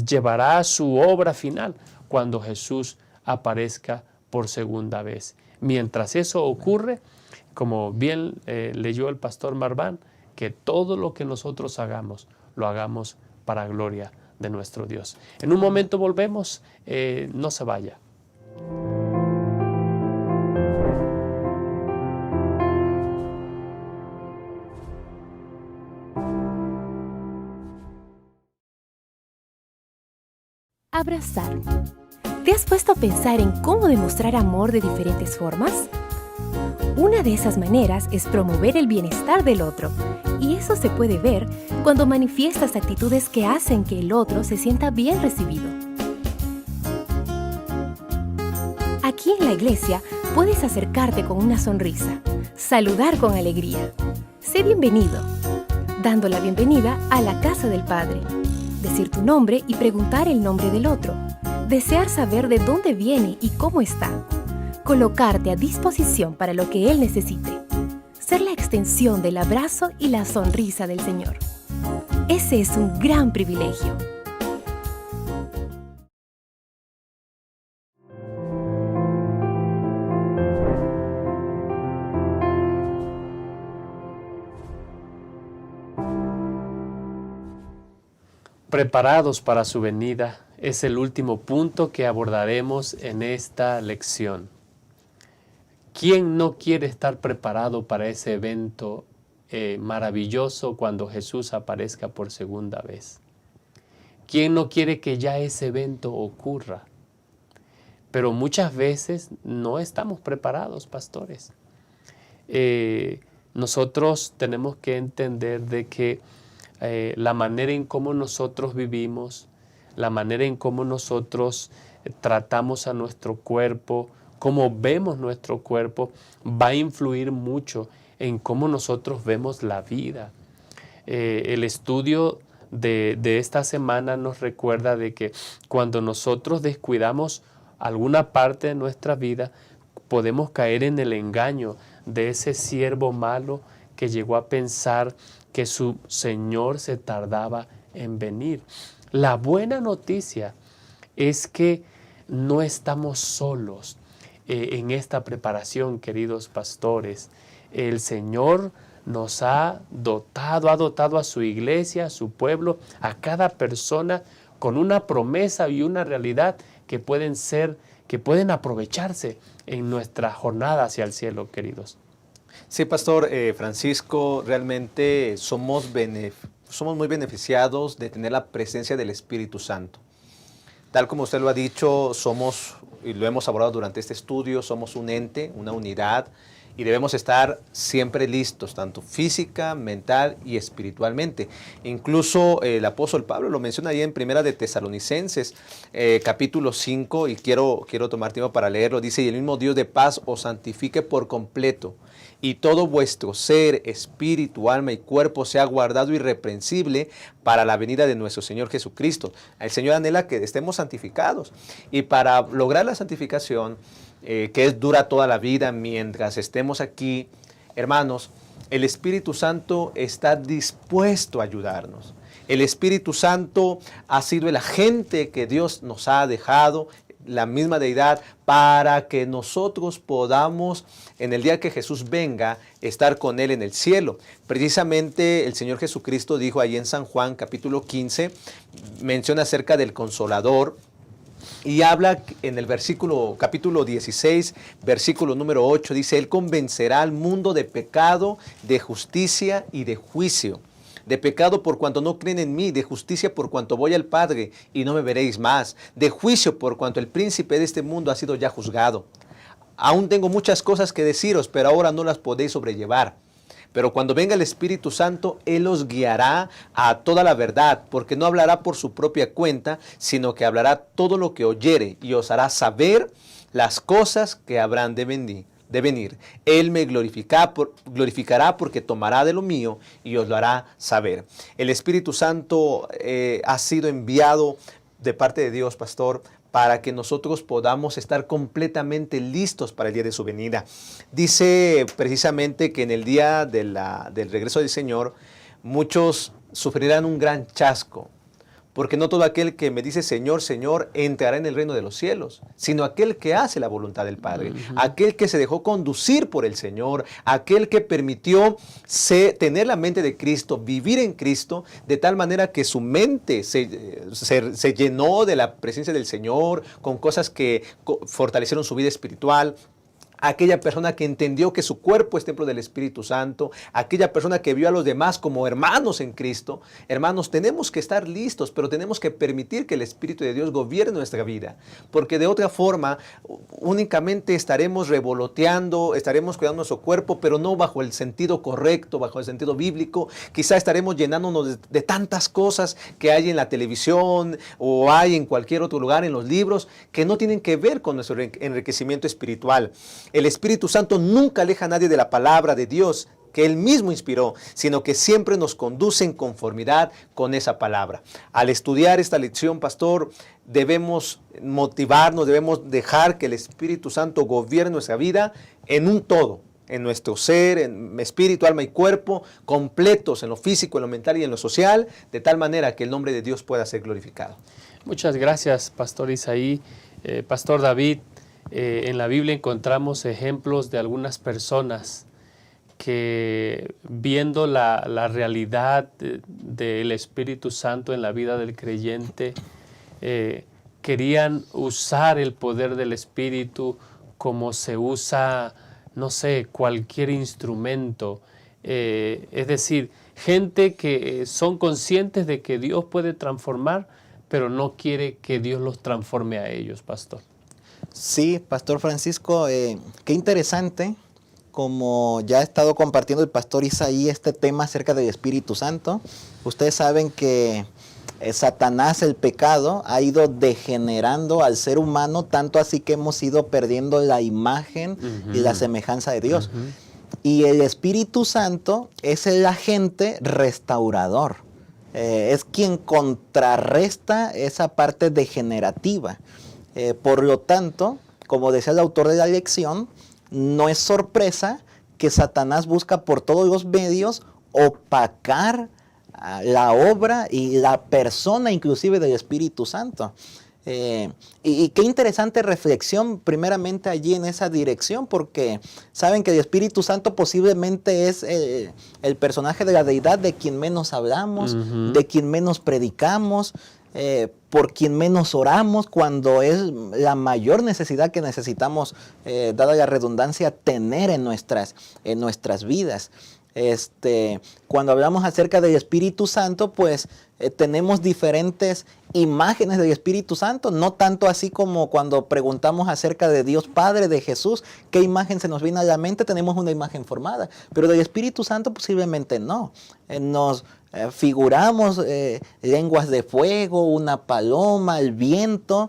llevará a su obra final cuando Jesús aparezca por segunda vez. Mientras eso ocurre, como bien leyó el pastor Marván, que todo lo que nosotros hagamos, lo hagamos para gloria de nuestro Dios. En un momento volvemos, no se vaya. Abrazar. ¿Te has puesto a pensar en cómo demostrar amor de diferentes formas? Una de esas maneras es promover el bienestar del otro, y eso se puede ver cuando manifiestas actitudes que hacen que el otro se sienta bien recibido. Aquí en la iglesia puedes acercarte con una sonrisa, saludar con alegría. Sé bienvenido, dando la bienvenida a la casa del Padre. Decir tu nombre y preguntar el nombre del otro. Desear saber de dónde viene y cómo está. Colocarte a disposición para lo que Él necesite. Ser la extensión del abrazo y la sonrisa del Señor. Ese es un gran privilegio. Preparados para su venida es el último punto que abordaremos en esta lección. ¿Quién no quiere estar preparado para ese evento maravilloso cuando Jesús aparezca por segunda vez? ¿Quién no quiere que ya ese evento ocurra? Pero muchas veces no estamos preparados, pastores. Nosotros tenemos que entender de que la manera en cómo nosotros vivimos, la manera en cómo nosotros tratamos a nuestro cuerpo, cómo vemos nuestro cuerpo, va a influir mucho en cómo nosotros vemos la vida. El estudio de esta semana nos recuerda de que cuando nosotros descuidamos alguna parte de nuestra vida, podemos caer en el engaño de ese siervo malo que llegó a pensar que su Señor se tardaba en venir. La buena noticia es que no estamos solos en esta preparación, queridos pastores. El Señor nos ha dotado a su iglesia, a su pueblo, a cada persona con una promesa y una realidad que pueden aprovecharse en nuestra jornada hacia el cielo, queridos. Sí, Pastor Francisco, realmente somos muy beneficiados de tener la presencia del Espíritu Santo. Tal como usted lo ha dicho, somos, y lo hemos abordado durante este estudio, somos un ente, una unidad, y debemos estar siempre listos, tanto física, mental y espiritualmente. Incluso el apóstol Pablo lo menciona ahí en Primera de Tesalonicenses, capítulo 5, y quiero tomar tiempo para leerlo. Dice, y el mismo Dios de paz os santifique por completo, y todo vuestro ser, espíritu, alma y cuerpo sea guardado irreprensible para la venida de nuestro Señor Jesucristo. El Señor anhela que estemos santificados, y para lograr la santificación, que dura toda la vida mientras estemos aquí, hermanos, el Espíritu Santo está dispuesto a ayudarnos. El Espíritu Santo ha sido el agente que Dios nos ha dejado, la misma deidad, para que nosotros podamos, en el día que Jesús venga, estar con Él en el cielo. Precisamente el Señor Jesucristo dijo ahí en San Juan capítulo 15, menciona acerca del Consolador, y habla en el capítulo 16, versículo número 8, dice, Él convencerá al mundo de pecado, de justicia y de juicio. de pecado por cuanto no creen en mí, de justicia por cuanto voy al Padre y no me veréis más, de juicio por cuanto el príncipe de este mundo ha sido ya juzgado. Aún tengo muchas cosas que deciros, pero ahora no las podéis sobrellevar. Pero cuando venga el Espíritu Santo, Él os guiará a toda la verdad, porque no hablará por su propia cuenta, sino que hablará todo lo que oyere y os hará saber las cosas que habrán de venir. Él me glorificará porque tomará de lo mío y os lo hará saber. El Espíritu Santo ha sido enviado de parte de Dios, pastor, para que nosotros podamos estar completamente listos para el día de su venida. Dice precisamente que en el día del regreso del Señor, muchos sufrirán un gran chasco, porque no todo aquel que me dice Señor, Señor, entrará en el reino de los cielos, sino aquel que hace la voluntad del Padre, aquel que se dejó conducir por el Señor, aquel que permitió tener la mente de Cristo, vivir en Cristo, de tal manera que su mente se llenó de la presencia del Señor, con cosas que fortalecieron su vida espiritual. Aquella persona que entendió que su cuerpo es templo del Espíritu Santo, aquella persona que vio a los demás como hermanos en Cristo. Hermanos, tenemos que estar listos, pero tenemos que permitir que el Espíritu de Dios gobierne nuestra vida, porque de otra forma únicamente estaremos revoloteando, estaremos cuidando nuestro cuerpo, pero no bajo el sentido correcto, bajo el sentido bíblico. Quizá estaremos llenándonos de tantas cosas que hay en la televisión o hay en cualquier otro lugar, en los libros, que no tienen que ver con nuestro enriquecimiento espiritual. El Espíritu Santo nunca aleja a nadie de la palabra de Dios que Él mismo inspiró, sino que siempre nos conduce en conformidad con esa palabra. Al estudiar esta lección, pastor, debemos motivarnos, debemos dejar que el Espíritu Santo gobierne nuestra vida en un todo, en nuestro ser, en espíritu, alma y cuerpo, completos en lo físico, en lo mental y en lo social, de tal manera que el nombre de Dios pueda ser glorificado. Muchas gracias, Pastor Isaí. Pastor David, en la Biblia encontramos ejemplos de algunas personas que viendo la realidad del Espíritu Santo en la vida del creyente, querían usar el poder del Espíritu como se usa, no sé, cualquier instrumento. Es decir, gente que son conscientes de que Dios puede transformar, pero no quiere que Dios los transforme a ellos, pastor. Sí, Pastor Francisco, qué interesante, como ya ha estado compartiendo el Pastor Isaí este tema acerca del Espíritu Santo. Ustedes saben que Satanás, el pecado, ha ido degenerando al ser humano, tanto así que hemos ido perdiendo la imagen y la semejanza de Dios. Y el Espíritu Santo es el agente restaurador, es quien contrarresta esa parte degenerativa. Por lo tanto, como decía el autor de la lección, no es sorpresa que Satanás busca por todos los medios opacar la obra y la persona inclusive del Espíritu Santo. Y qué interesante reflexión primeramente allí en esa dirección, porque saben que el Espíritu Santo posiblemente es el personaje de la deidad de quien menos hablamos, de quien menos predicamos, por quien menos oramos, cuando es la mayor necesidad que necesitamos, dada la redundancia, tener en nuestras vidas. Cuando hablamos acerca del Espíritu Santo, pues tenemos diferentes imágenes del Espíritu Santo, no tanto así como cuando preguntamos acerca de Dios Padre, de Jesús, ¿qué imagen se nos viene a la mente? Tenemos una imagen formada, pero del Espíritu Santo posiblemente no. Nos figuramos lenguas de fuego, una paloma, el viento,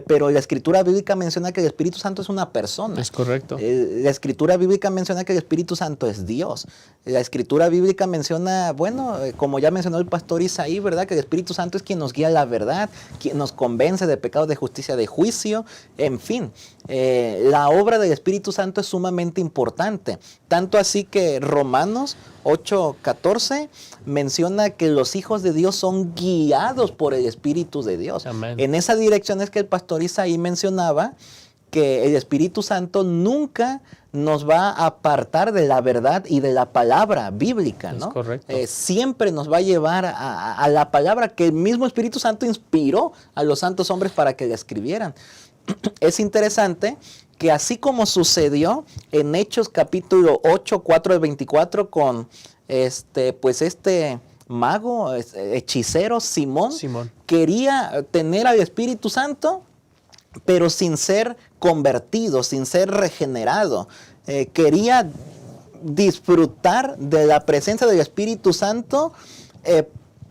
pero la Escritura bíblica menciona que el Espíritu Santo es una persona. Es correcto. La Escritura bíblica menciona que el Espíritu Santo es Dios. La Escritura bíblica menciona, bueno, como ya mencionó el Pastor Isaí, ¿verdad? Que el Espíritu Santo es quien nos guía a la verdad, quien nos convence de pecado, de justicia, de juicio, en fin. La obra del Espíritu Santo es sumamente importante, tanto así que Romanos 8:14 menciona que los hijos de Dios son guiados por el Espíritu de Dios. Amén. En esa dirección es que el Pastor Isaí mencionaba que el Espíritu Santo nunca nos va a apartar de la verdad y de la palabra bíblica, ¿no? Es correcto. Siempre nos va a llevar a la palabra que el mismo Espíritu Santo inspiró a los santos hombres para que la escribieran. Es interesante que así como sucedió en Hechos capítulo 8, 4 al 24 con este mago, hechicero, Simón, Simón. quería tener al Espíritu Santo, pero sin ser convertido, sin ser regenerado. Quería disfrutar de la presencia del Espíritu Santo,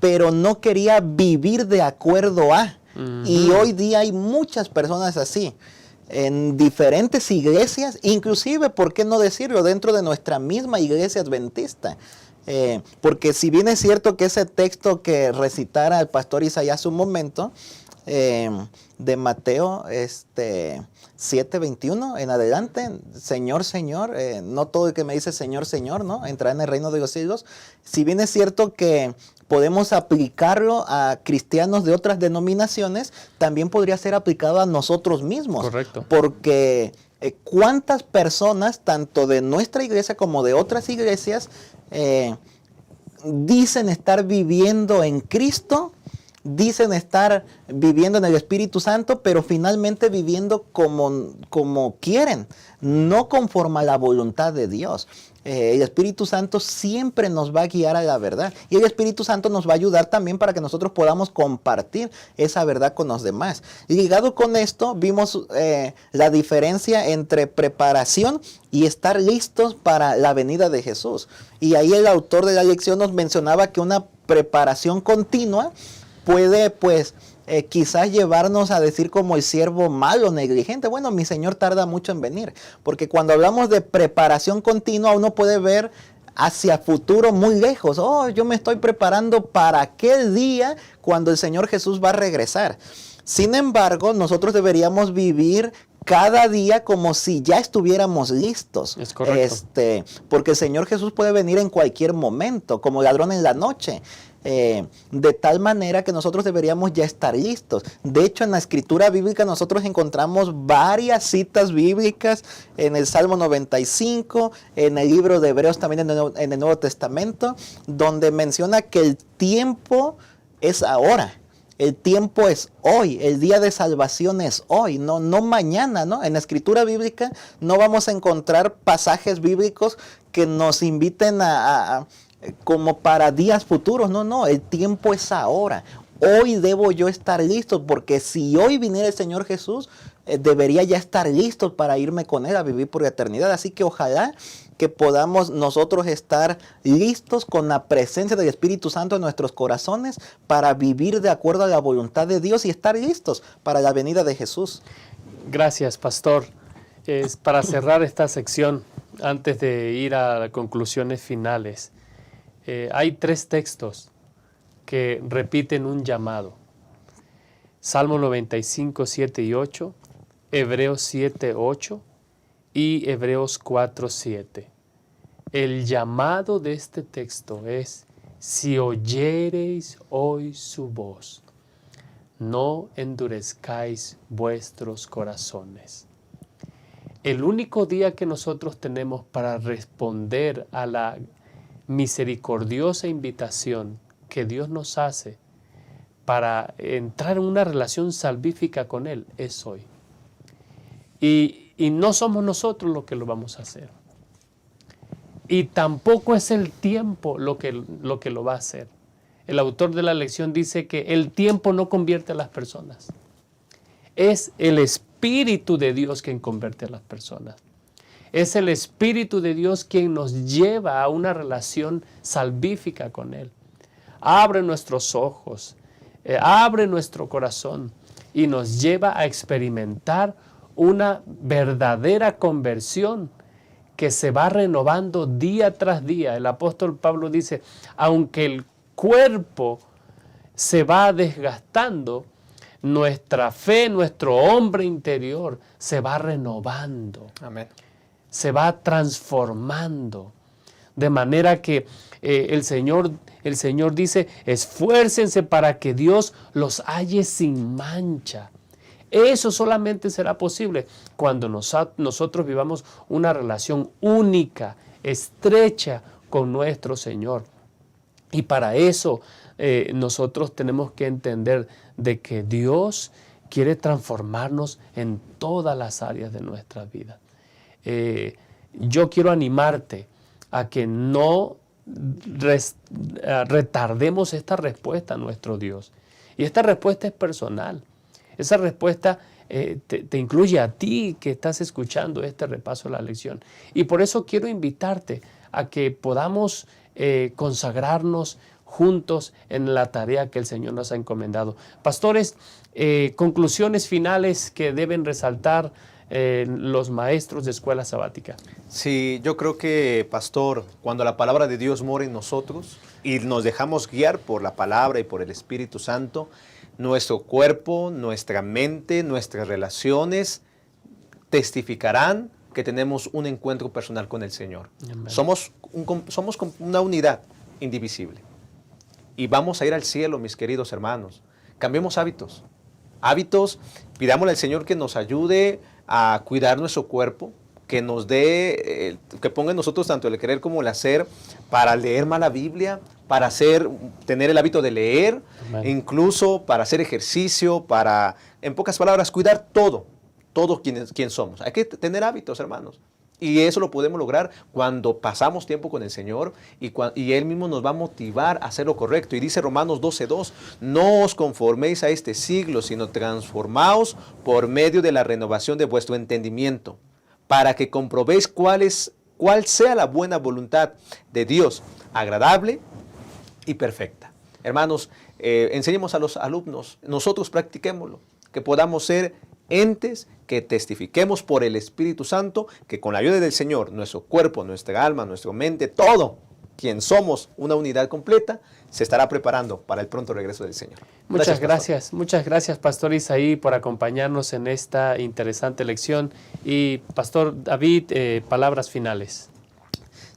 pero no quería vivir de acuerdo a. Y hoy día hay muchas personas así, en diferentes iglesias, inclusive, ¿por qué no decirlo?, dentro de nuestra misma iglesia adventista. Porque si bien es cierto que ese texto que recitara el pastor Isaías hace un momento, de Mateo 7:21 en adelante, Señor, Señor, no todo el que me dice Señor, Señor, ¿no?, entrará en el reino de los cielos. Si bien es cierto que podemos aplicarlo a cristianos de otras denominaciones, también podría ser aplicado a nosotros mismos. Correcto. Porque ¿cuántas personas, tanto de nuestra iglesia como de otras iglesias, dicen estar viviendo en Cristo, dicen estar viviendo en el Espíritu Santo, pero finalmente viviendo como quieren, no conforme a la voluntad de Dios? El Espíritu Santo siempre nos va a guiar a la verdad, y el Espíritu Santo nos va a ayudar también para que nosotros podamos compartir esa verdad con los demás. Y ligado con esto, vimos la diferencia entre preparación y estar listos para la venida de Jesús. Y ahí el autor de la lección nos mencionaba que una preparación continua puede, pues, quizás llevarnos a decir como el siervo malo, negligente: bueno, mi Señor tarda mucho en venir. Porque cuando hablamos de preparación continua, uno puede ver hacia futuro muy lejos. Oh, yo me estoy preparando para aquel día cuando el Señor Jesús va a regresar. Sin embargo, nosotros deberíamos vivir cada día como si ya estuviéramos listos. Es correcto. Porque el Señor Jesús puede venir en cualquier momento, como ladrón en la noche. De tal manera que nosotros deberíamos ya estar listos. De hecho, en la escritura bíblica nosotros encontramos varias citas bíblicas en el Salmo 95, en el libro de Hebreos también en el Nuevo Testamento, donde menciona que el tiempo es ahora. El tiempo es hoy, el día de salvación es hoy, no mañana, ¿no? En la escritura bíblica no vamos a encontrar pasajes bíblicos que nos inviten a como para días futuros. No, el tiempo es ahora. Hoy debo yo estar listo, porque si hoy viniera el Señor Jesús, debería ya estar listo para irme con Él a vivir por la eternidad. Así que ojalá que podamos nosotros estar listos con la presencia del Espíritu Santo en nuestros corazones para vivir de acuerdo a la voluntad de Dios y estar listos para la venida de Jesús. Gracias, pastor. Para cerrar esta sección, antes de ir a las conclusiones finales, hay 3 textos que repiten un llamado: Salmo 95, 7 y 8, Hebreos 7, 8 y Hebreos 4, 7. El llamado de este texto es: si oyereis hoy su voz, no endurezcáis vuestros corazones. El único día que nosotros tenemos para responder a la misericordiosa invitación que Dios nos hace para entrar en una relación salvífica con Él es hoy. Y no somos nosotros los que lo vamos a hacer. Y tampoco es el tiempo lo que lo va a hacer. El autor de la lección dice que el tiempo no convierte a las personas. Es el Espíritu de Dios quien convierte a las personas. Es el Espíritu de Dios quien nos lleva a una relación salvífica con Él. Abre nuestros ojos, abre nuestro corazón y nos lleva a experimentar una verdadera conversión que se va renovando día tras día. El apóstol Pablo dice: aunque el cuerpo se va desgastando, nuestra fe, nuestro hombre interior se va renovando. Amén. Se va transformando, de manera que el Señor dice: esfuércense para que Dios los halle sin mancha. Eso solamente será posible cuando nosotros vivamos una relación única, estrecha con nuestro Señor. Y para eso nosotros tenemos que entender de que Dios quiere transformarnos en todas las áreas de nuestra vida. Yo quiero animarte a que no retardemos esta respuesta a nuestro Dios. Y esta respuesta es personal. Esa respuesta te incluye a ti que estás escuchando este repaso de la lección. Y por eso quiero invitarte a que podamos consagrarnos juntos en la tarea que el Señor nos ha encomendado. Pastores, conclusiones finales que deben resaltar los maestros de escuela sabática. Sí, yo creo que, pastor, cuando la palabra de Dios mora en nosotros y nos dejamos guiar por la palabra y por el Espíritu Santo, nuestro cuerpo, nuestra mente, nuestras relaciones testificarán que tenemos un encuentro personal con el Señor. Amén. Somos una unidad indivisible. Y vamos a ir al cielo, mis queridos hermanos. Cambiemos hábitos. Pidámosle al Señor que nos ayude a cuidar nuestro cuerpo, que nos dé, que ponga en nosotros tanto el querer como el hacer para leer más la Biblia, para tener el hábito de leer, incluso para hacer ejercicio, para, en pocas palabras, cuidar todo quien somos. Hay que tener hábitos, hermanos. Y eso lo podemos lograr cuando pasamos tiempo con el Señor y Él mismo nos va a motivar a hacer lo correcto. Y dice Romanos 12:2, no os conforméis a este siglo, sino transformaos por medio de la renovación de vuestro entendimiento, para que comprobéis cuál sea la buena voluntad de Dios, agradable y perfecta. Hermanos, enseñemos a los alumnos, nosotros practiquémoslo, que podamos ser entes que testifiquemos por el Espíritu Santo, que con la ayuda del Señor, nuestro cuerpo, nuestra alma, nuestra mente, todo, quien somos una unidad completa, se estará preparando para el pronto regreso del Señor. Muchas gracias, Pastor Isaí, por acompañarnos en esta interesante lección. Y Pastor David, palabras finales.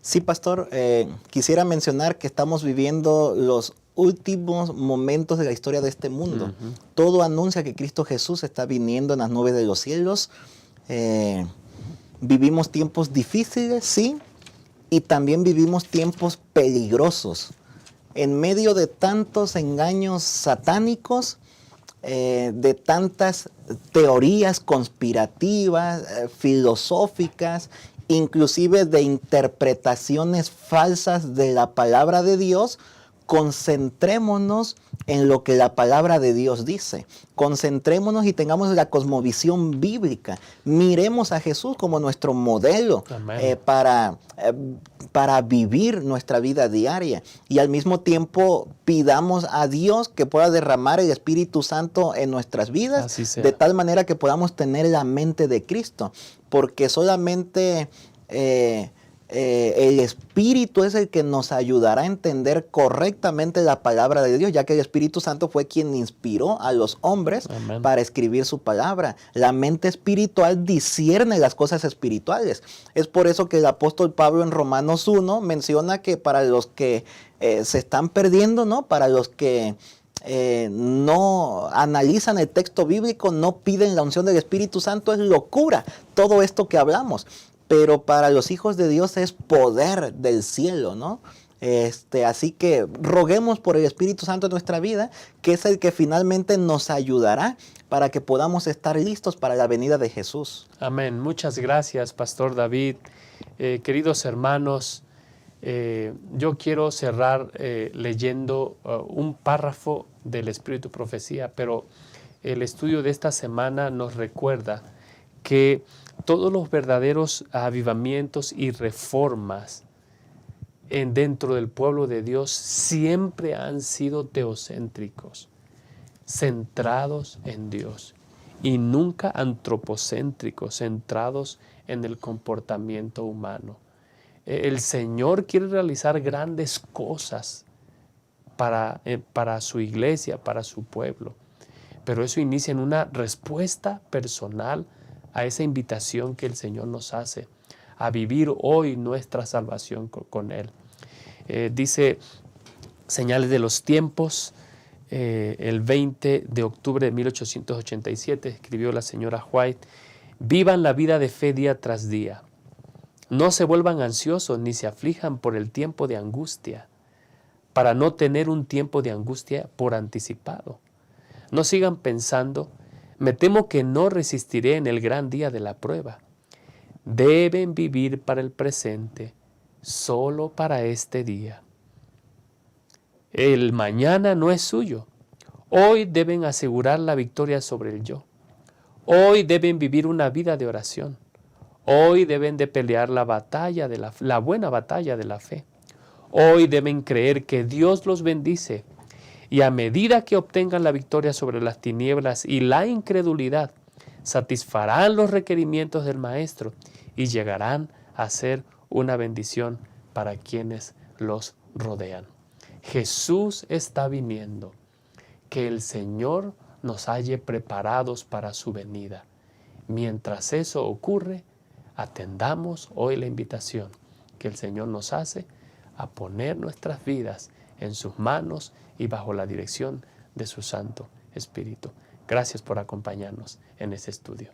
Sí, Pastor, quisiera mencionar que estamos viviendo los últimos momentos de la historia de este mundo. Todo anuncia que Cristo Jesús está viniendo en las nubes de los cielos. Vivimos tiempos difíciles, sí, y también vivimos tiempos peligrosos. En medio de tantos engaños satánicos, de tantas teorías conspirativas, filosóficas, inclusive de interpretaciones falsas de la palabra de Dios, concentrémonos en lo que la palabra de Dios dice. Concentrémonos y tengamos la cosmovisión bíblica. Miremos a Jesús como nuestro modelo para vivir nuestra vida diaria. Y al mismo tiempo pidamos a Dios que pueda derramar el Espíritu Santo en nuestras vidas, de tal manera que podamos tener la mente de Cristo. Porque solamente el Espíritu es el que nos ayudará a entender correctamente la palabra de Dios, ya que el Espíritu Santo fue quien inspiró a los hombres para escribir su palabra. La mente espiritual discierne las cosas espirituales. Es por eso que el apóstol Pablo en Romanos 1 menciona que para los que se están perdiendo, ¿no? Para los que no analizan el texto bíblico, no piden la unción del Espíritu Santo, es locura todo esto que hablamos. Pero para los hijos de Dios es poder del cielo, ¿no? Así que roguemos por el Espíritu Santo en nuestra vida, que es el que finalmente nos ayudará para que podamos estar listos para la venida de Jesús. Amén. Muchas gracias, Pastor David. Queridos hermanos, yo quiero cerrar leyendo un párrafo del Espíritu Profecía, pero el estudio de esta semana nos recuerda que todos los verdaderos avivamientos y reformas dentro del pueblo de Dios siempre han sido teocéntricos, centrados en Dios, y nunca antropocéntricos, centrados en el comportamiento humano. El Señor quiere realizar grandes cosas para su iglesia, para su pueblo, pero eso inicia en una respuesta personal a esa invitación que el Señor nos hace a vivir hoy nuestra salvación con Él. Dice Señales de los Tiempos, el 20 de octubre de 1887, escribió la señora White: vivan la vida de fe día tras día. No se vuelvan ansiosos ni se aflijan por el tiempo de angustia, para no tener un tiempo de angustia por anticipado. No sigan pensando: me temo que no resistiré en el gran día de la prueba. Deben vivir para el presente, solo para este día. El mañana no es suyo. Hoy deben asegurar la victoria sobre el yo. Hoy deben vivir una vida de oración. Hoy deben de pelear la buena batalla de la fe. Hoy deben creer que Dios los bendice y a medida que obtengan la victoria sobre las tinieblas y la incredulidad, satisfarán los requerimientos del Maestro y llegarán a ser una bendición para quienes los rodean. Jesús está viniendo. Que el Señor nos halle preparados para su venida. Mientras eso ocurre, atendamos hoy la invitación que el Señor nos hace a poner nuestras vidas en sus manos y bajo la dirección de su Santo Espíritu. Gracias por acompañarnos en este estudio.